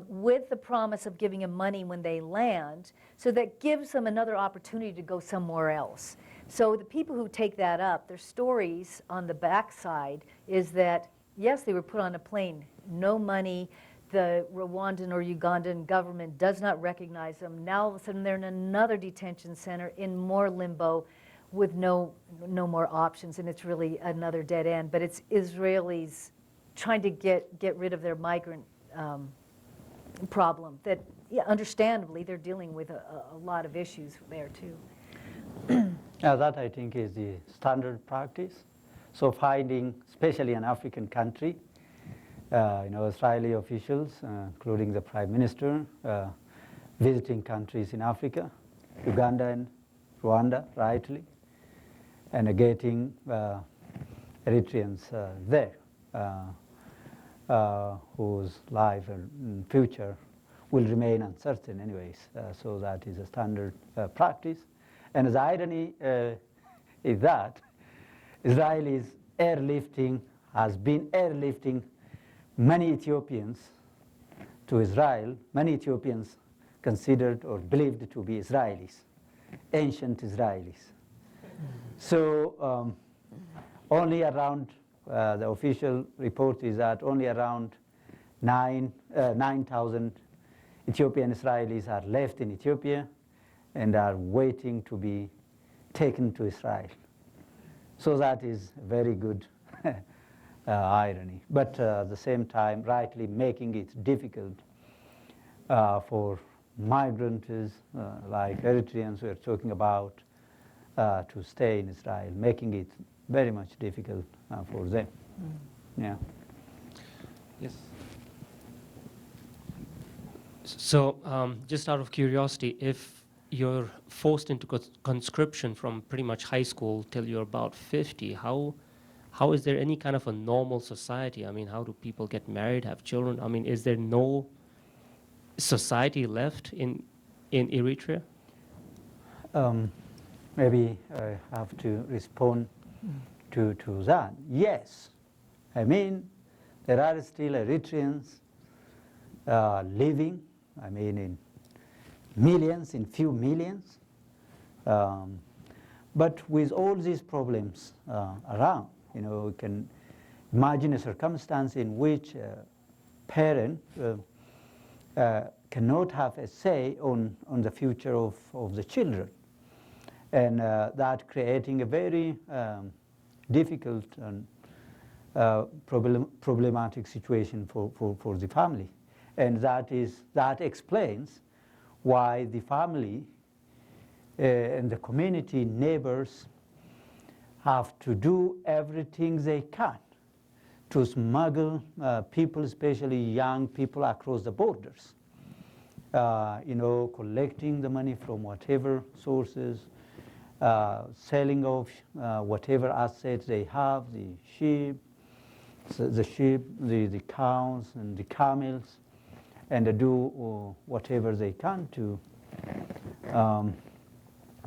with the promise of giving them money when they land. So that gives them another opportunity to go somewhere else. So the people who take that up, their stories on the backside is that, yes, they were put on a plane, no money, the Rwandan or Ugandan government does not recognize them. Now all of a sudden they're in another detention center in more limbo with no more options, and it's really another dead end. But it's Israelis trying to get rid of their migrant problem that, yeah, understandably, they're dealing with a lot of issues there too. Yeah, that I think is the standard practice. So finding, especially an African country, Israeli officials, including the Prime Minister, visiting countries in Africa, Uganda and Rwanda, rightly, and getting Eritreans there, whose life and future will remain uncertain anyways. So that is a standard practice. And the irony is that Israelis has been airlifting many Ethiopians to Israel, many Ethiopians considered or believed to be Israelis, ancient Israelis. So only around, the official report is that only around 9,000 Ethiopian Israelis are left in Ethiopia and are waiting to be taken to Israel. So that is very good irony. But at the same time, rightly making it difficult for migrants like Eritreans we're talking about to stay in Israel, making it very much difficult for them. Yeah. Yes. So, just out of curiosity, if you're forced into conscription from pretty much high school till you're about 50, how is there any kind of a normal society? I mean, how do people get married, have children? I mean, is there no society left in Eritrea? Maybe I have to respond to that. Yes, I mean, there are still Eritreans living, I mean, in millions, in few millions. But with all these problems around, you know, you can imagine a circumstance in which a parent cannot have a say on the future of the children. And that creating a very difficult and problematic situation for the family. And that explains why the family and the community neighbors have to do everything they can to smuggle people, especially young people, across the borders. You know, collecting the money from whatever sources, selling off whatever assets they have, the cows and the camels, and do whatever they can to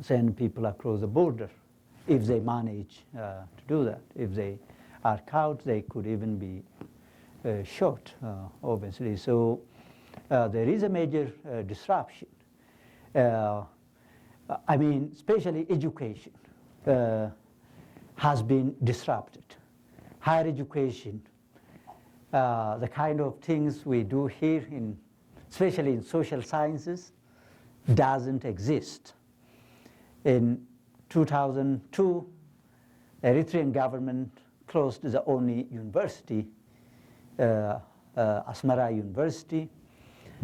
send people across the border, if they manage to do that. If they are caught, they could even be shot, obviously. So there is a major disruption. I mean, especially education has been disrupted. Higher education, the kind of things we do here, especially in social sciences, doesn't exist. In 2002, the Eritrean government closed the only university, Asmara University,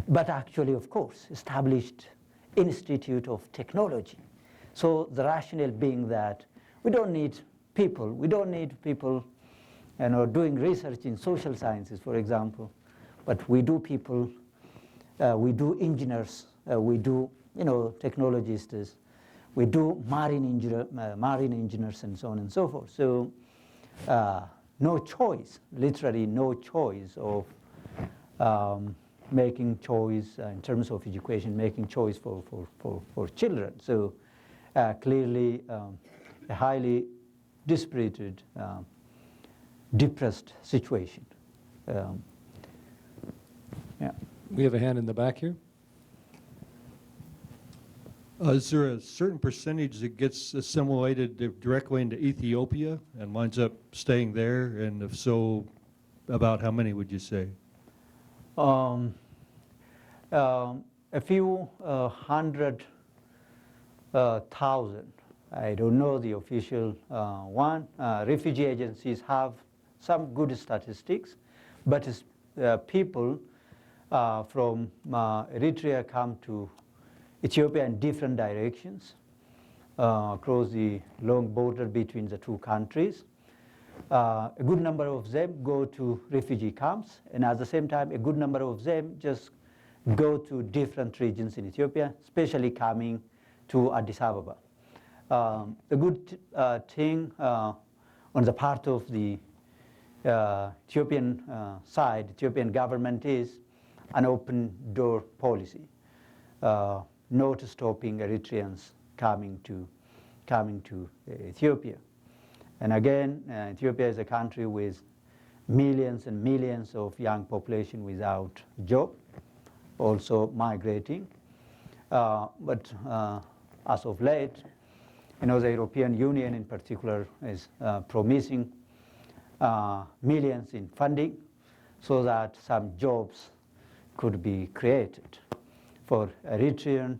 but actually, of course, established Institute of Technology. So the rationale being that we don't need people doing research in social sciences, for example, but we do people, we do engineers, we do technologists, we do marine engineers, and so on and so forth. So no choice, literally no choice of making choice in terms of education, making choice for children. So clearly a highly dispirited, depressed situation. Yeah. We have a hand in the back here. Is there a certain percentage that gets assimilated directly into Ethiopia and winds up staying there? And if so, about how many would you say? A few 100,000. I don't know the official one. Refugee agencies have some good statistics, but people from Eritrea come to Ethiopia in different directions across the long border between the two countries. A good number of them go to refugee camps, and at the same time, a good number of them just go to different regions in Ethiopia, especially coming to Addis Ababa. The good thing on the part of the Ethiopian side, Ethiopian government, is an open door policy, not stopping Eritreans coming to Ethiopia. And again, Ethiopia is a country with millions and millions of young population without job, also migrating. But as of late, the European Union in particular is promising millions in funding so that some jobs could be created for Eritrean,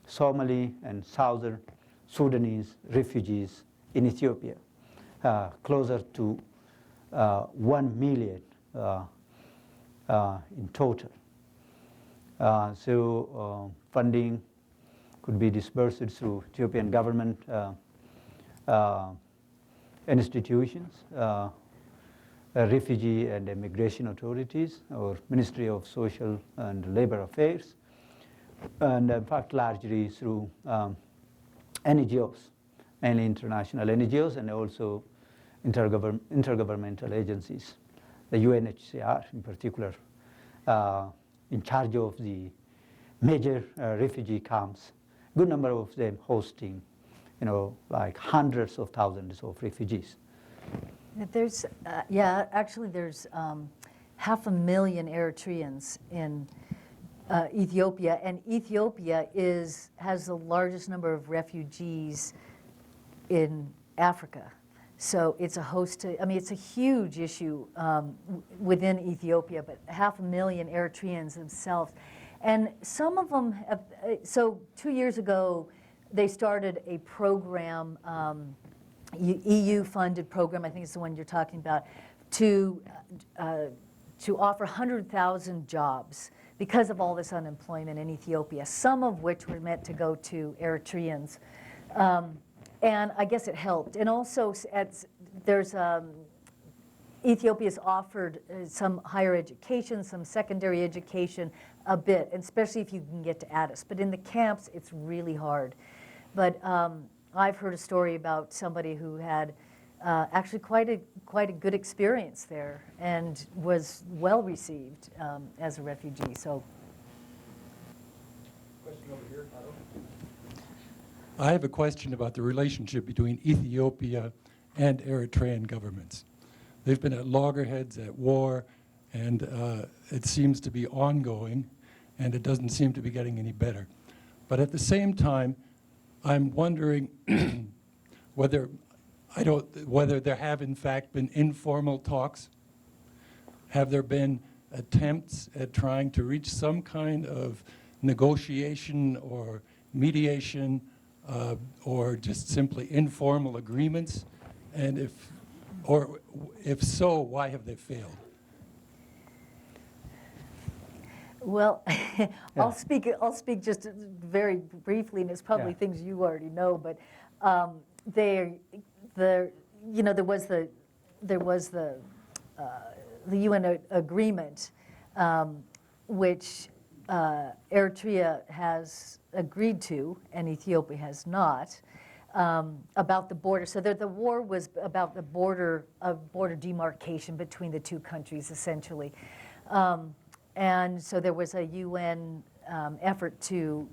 Somali, and Southern Sudanese refugees in Ethiopia, closer to 1 million in total. So funding could be dispersed through Ethiopian government institutions, Refugee and Immigration Authorities, or Ministry of Social and Labor Affairs, and in fact largely through NGOs, mainly international NGOs, and also intergovernmental agencies, the UNHCR in particular, in charge of the major refugee camps, good number of them hosting, like hundreds of thousands of refugees. There's, actually there's 500,000 Eritreans in Ethiopia, and Ethiopia has the largest number of refugees in Africa. So it's a host to, it's a huge issue within Ethiopia, but 500,000 Eritreans themselves. And some of them have, so 2 years ago, they started a program, EU-funded program, I think it's the one you're talking about, to offer 100,000 jobs because of all this unemployment in Ethiopia, some of which were meant to go to Eritreans. And I guess it helped. And also, there's Ethiopia's offered some higher education, some secondary education, a bit, and especially if you can get to Addis. But in the camps, it's really hard. But I've heard a story about somebody who had actually quite a good experience there and was well received as a refugee. So. Question over here, I have a question about the relationship between Ethiopia and Eritrean governments. They've been at loggerheads, at war, and it seems to be ongoing, and it doesn't seem to be getting any better. But at the same time, I'm wondering whether there have in fact been informal talks. Have there been attempts at trying to reach some kind of negotiation or mediation, or just simply informal agreements? And if so, why have they failed? Well, I'll speak just very briefly, and it's probably things you already know. But there was the UN agreement, which Eritrea has agreed to, and Ethiopia has not, about the border. So the war was about the border demarcation between the two countries, essentially. And so there was a UN effort to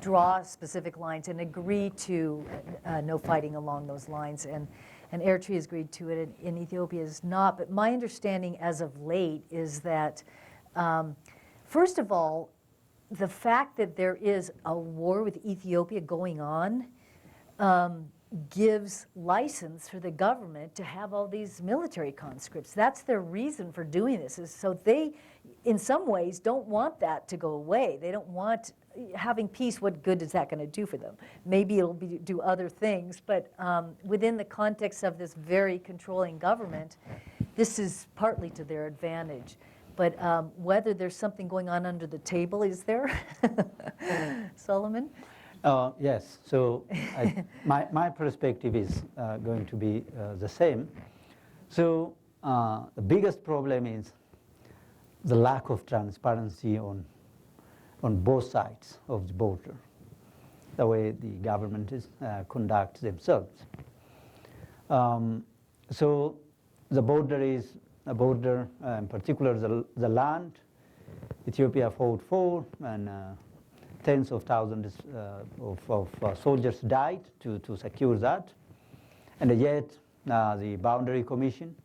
draw specific lines and agree to no fighting along those lines. And Eritrea has agreed to it, and Ethiopia is not. But my understanding as of late is that, first of all, the fact that there is a war with Ethiopia going on gives license for the government to have all these military conscripts. That's their reason for doing this, is so they, in some ways, don't want that to go away. They don't want, having peace, what good is that going to do for them? Maybe it'll do other things, but within the context of this very controlling government, this is partly to their advantage. But whether there's something going on under the table, is there? Solomon? Yes, so my perspective is going to be the same. So the biggest problem is the lack of transparency on both sides of the border, the way the government conducts themselves. So the border is a border, in particular the land Ethiopia fought for, and tens of thousands of soldiers died to secure that. And yet the Boundary Commission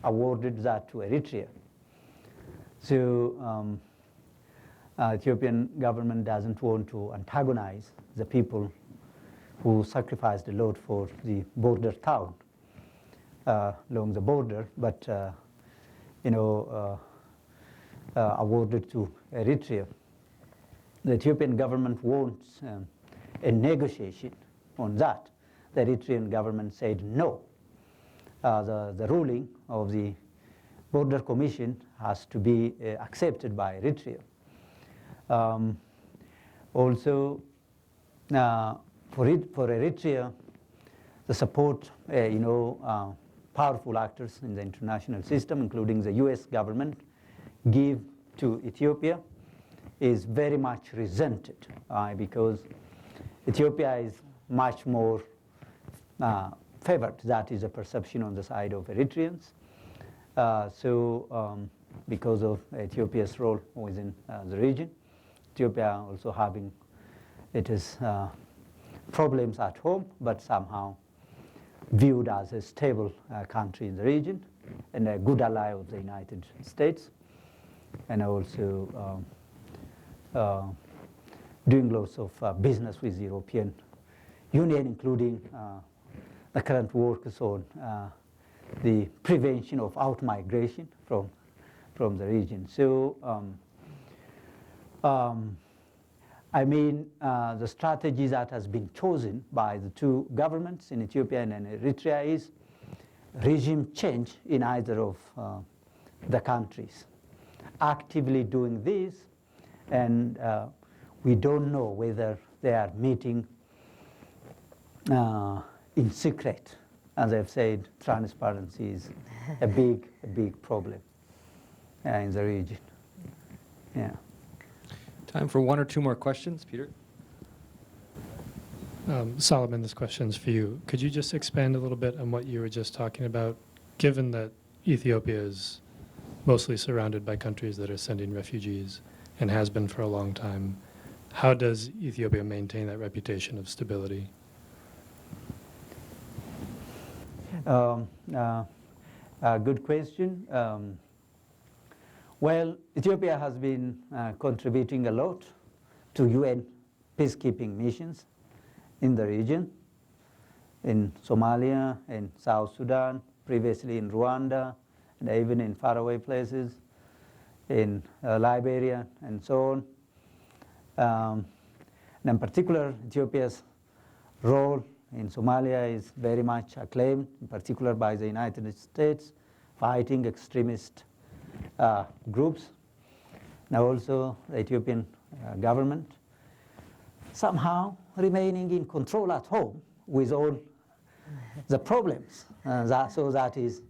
awarded that to Eritrea. So Ethiopian government doesn't want to antagonize the people who sacrificed a lot for the border town along the border, but awarded to Eritrea. The Ethiopian government wants a negotiation on that. The Eritrean government said no. The ruling of the Border Commission has to be accepted by Eritrea. Also, for Eritrea, the support, powerful actors in the international system, including the US government, give to Ethiopia is very much resented because Ethiopia is much more favored. That is a perception on the side of Eritreans. Because of Ethiopia's role within the region, Ethiopia also having its problems at home, but somehow viewed as a stable country in the region and a good ally of the United States, and also doing lots of business with the European Union, including the current work on the prevention of out-migration from the region. So, I mean, the strategy that has been chosen by the two governments in Ethiopia and Eritrea is regime change in either of the countries. Actively doing this, and we don't know whether they are meeting in secret. As I've said, transparency is a big problem in the region. Yeah. Time for one or two more questions, Peter. Solomon, this question's for you. Could you just expand a little bit on what you were just talking about? Given that Ethiopia is mostly surrounded by countries that are sending refugees and has been for a long time, how does Ethiopia maintain that reputation of stability? Good question. Well, Ethiopia has been contributing a lot to UN peacekeeping missions in the region, in Somalia, in South Sudan, previously in Rwanda, and even in faraway places, in Liberia, and so on. And in particular, Ethiopia's role in Somalia is very much acclaimed, in particular by the United States, fighting extremist groups. Now also the Ethiopian government somehow remaining in control at home with all the problems. So that is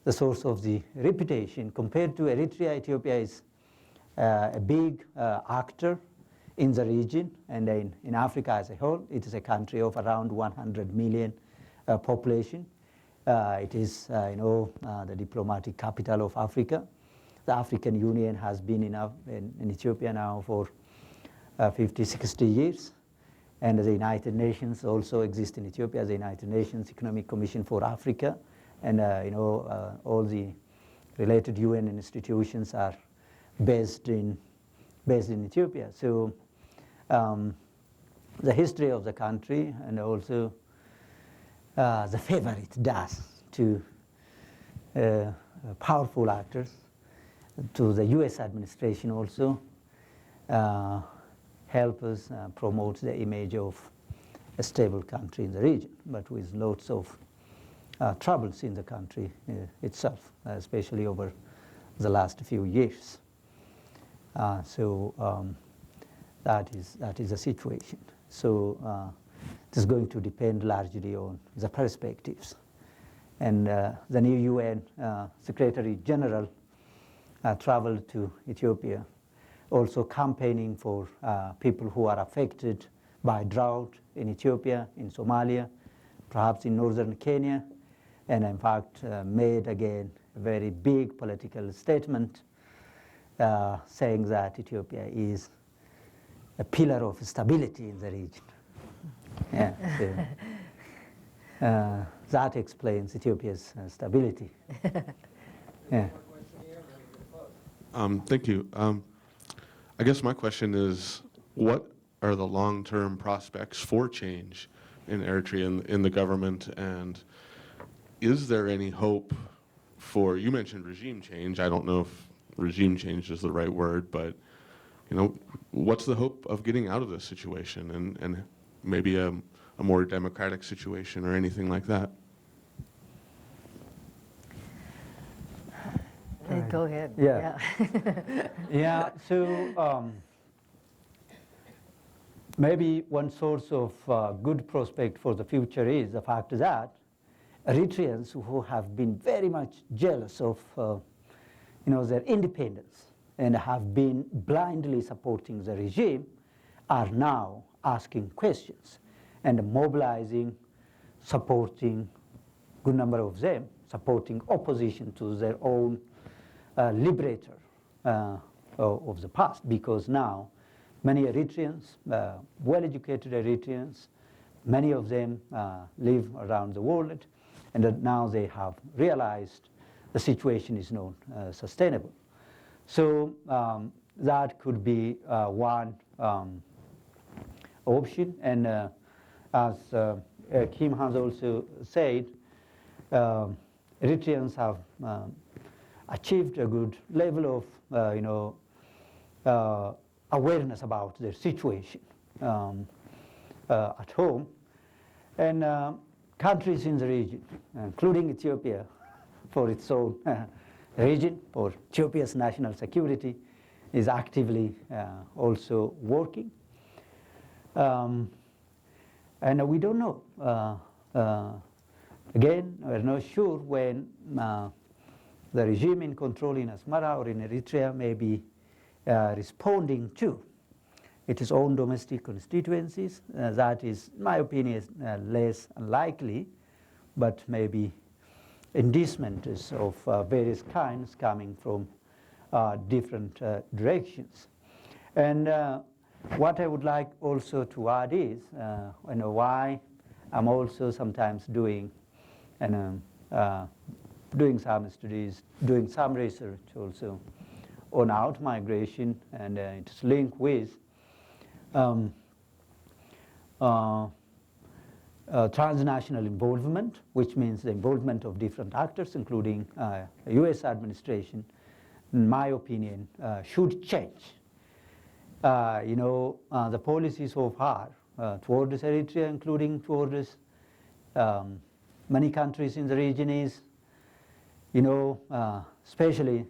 the source of the reputation. Compared to Eritrea, Ethiopia is a big actor in the region and in Africa as a whole. It is a country of around 100 million population. It is, the diplomatic capital of Africa. The African Union has been in Ethiopia now for 50, 60 years. And the United Nations also exists in Ethiopia, the United Nations Economic Commission for Africa. And, all the related UN institutions are based in Ethiopia. So the history of the country and also the favor it does to powerful actors, to the US administration also, help us promote the image of a stable country in the region, but with lots of troubles in the country itself, especially over the last few years. That is the situation. So it is going to depend largely on the perspectives. And the new UN Secretary General traveled to Ethiopia, also campaigning for people who are affected by drought in Ethiopia, in Somalia, perhaps in northern Kenya, and in fact made again a very big political statement saying that Ethiopia is a pillar of stability in the region. Yeah, so, that explains Ethiopia's stability. Yeah. Thank you. I guess my question is, what are the long-term prospects for change in Eritrea in the government, and is there any hope for, you mentioned regime change, I don't know if regime change is the right word, but what's the hope of getting out of this situation and maybe a more democratic situation or anything like that? Go ahead. Yeah. Yeah, so maybe one source of good prospect for the future is the fact that Eritreans who have been very much jealous of their independence and have been blindly supporting the regime are now asking questions and mobilizing, supporting, good number of them, supporting opposition to their own liberator of the past, because now many Eritreans, well-educated Eritreans, many of them live around the world, and that now they have realized the situation is not sustainable. So that could be one option. And as Kim has also said, Eritreans have achieved a good level of awareness about their situation at home. And countries in the region, including Ethiopia, for its own region, or Ethiopia's national security, is actively also working. And we don't know. Again, we're not sure when the regime in control in Asmara or in Eritrea may be responding to its own domestic constituencies. That is, in my opinion, less unlikely, but maybe inducements of various kinds coming from different directions. And what I would like also to add is why I'm also sometimes doing some studies, doing some research also on out-migration, and it's linked with transnational involvement, which means the involvement of different actors, including the US administration, in my opinion, should change. The policies so far towards Eritrea, including towards many countries in the region is, especially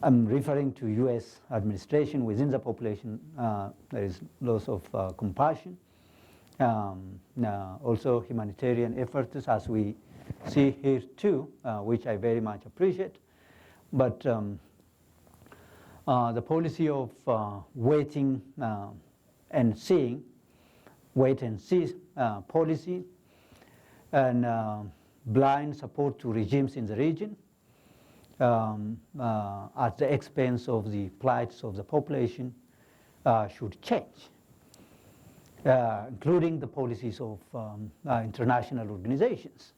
I'm referring to US administration within the population, there is loss of compassion. Also humanitarian efforts, as we see here too, which I very much appreciate. But the policy of waiting and seeing, wait and see policy, and blind support to regimes in the region at the expense of the plights of the population should change, including the policies of international organizations,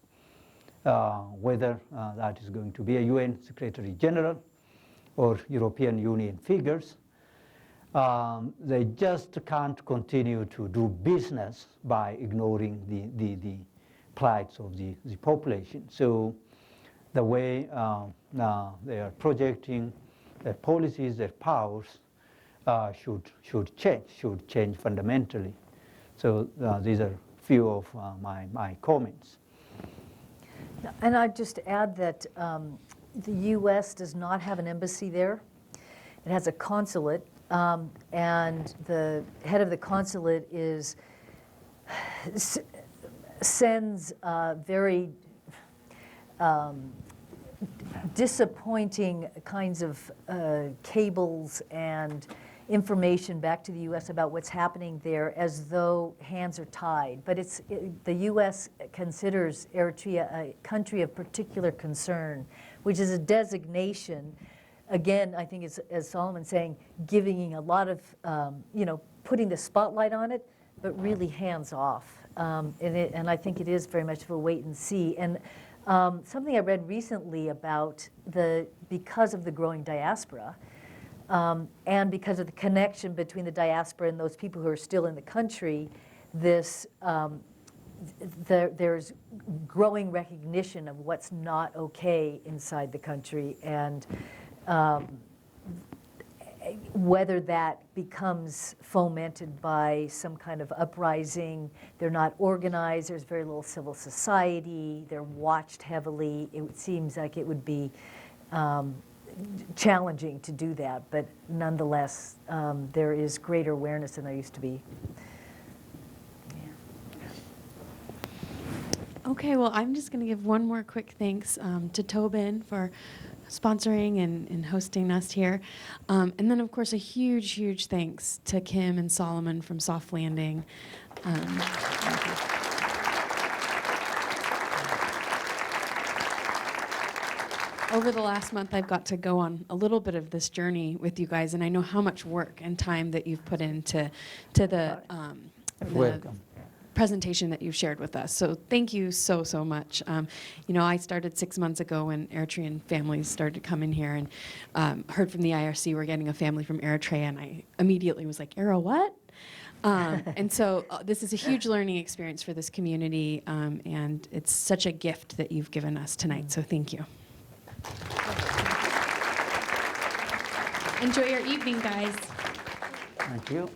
whether that is going to be a UN Secretary General or European Union figures. They just can't continue to do business by ignoring the plights of the population. So the way they are projecting their policies, their powers, should change fundamentally. So these are few of my comments. And I'd just add that the U.S. does not have an embassy there. It has a consulate, and the head of the consulate sends very disappointing kinds of cables and information back to the U.S. about what's happening there, as though hands are tied. But the U.S. considers Eritrea a country of particular concern, which is a designation. Again, I think as Solomon's saying, giving a lot of, putting the spotlight on it, but really hands off. And I think it is very much of a wait and see. And something I read recently about because of the growing diaspora, and because of the connection between the diaspora and those people who are still in the country, there's growing recognition of what's not okay inside the country, and whether that becomes fomented by some kind of uprising. They're not organized, there's very little civil society, they're watched heavily. It seems like it would be challenging to do that, but nonetheless, there is greater awareness than there used to be. Okay, well, I'm just going to give one more quick thanks to Tobin for sponsoring and hosting us here. And then, of course, a huge, huge thanks to Kim and Solomon from Soft Landing. Thank you. Over the last month, I've got to go on a little bit of this journey with you guys, and I know how much work and time that you've put into the Welcome. presentation that you've shared with us. So thank you so, so much. You know, I started 6 months ago when Eritrean families started to come in here, and heard from the IRC we're getting a family from Eritrea, and I immediately was like, what? And so this is a huge learning experience for this community, and it's such a gift that you've given us tonight, so thank you. Enjoy your evening, guys. Thank you.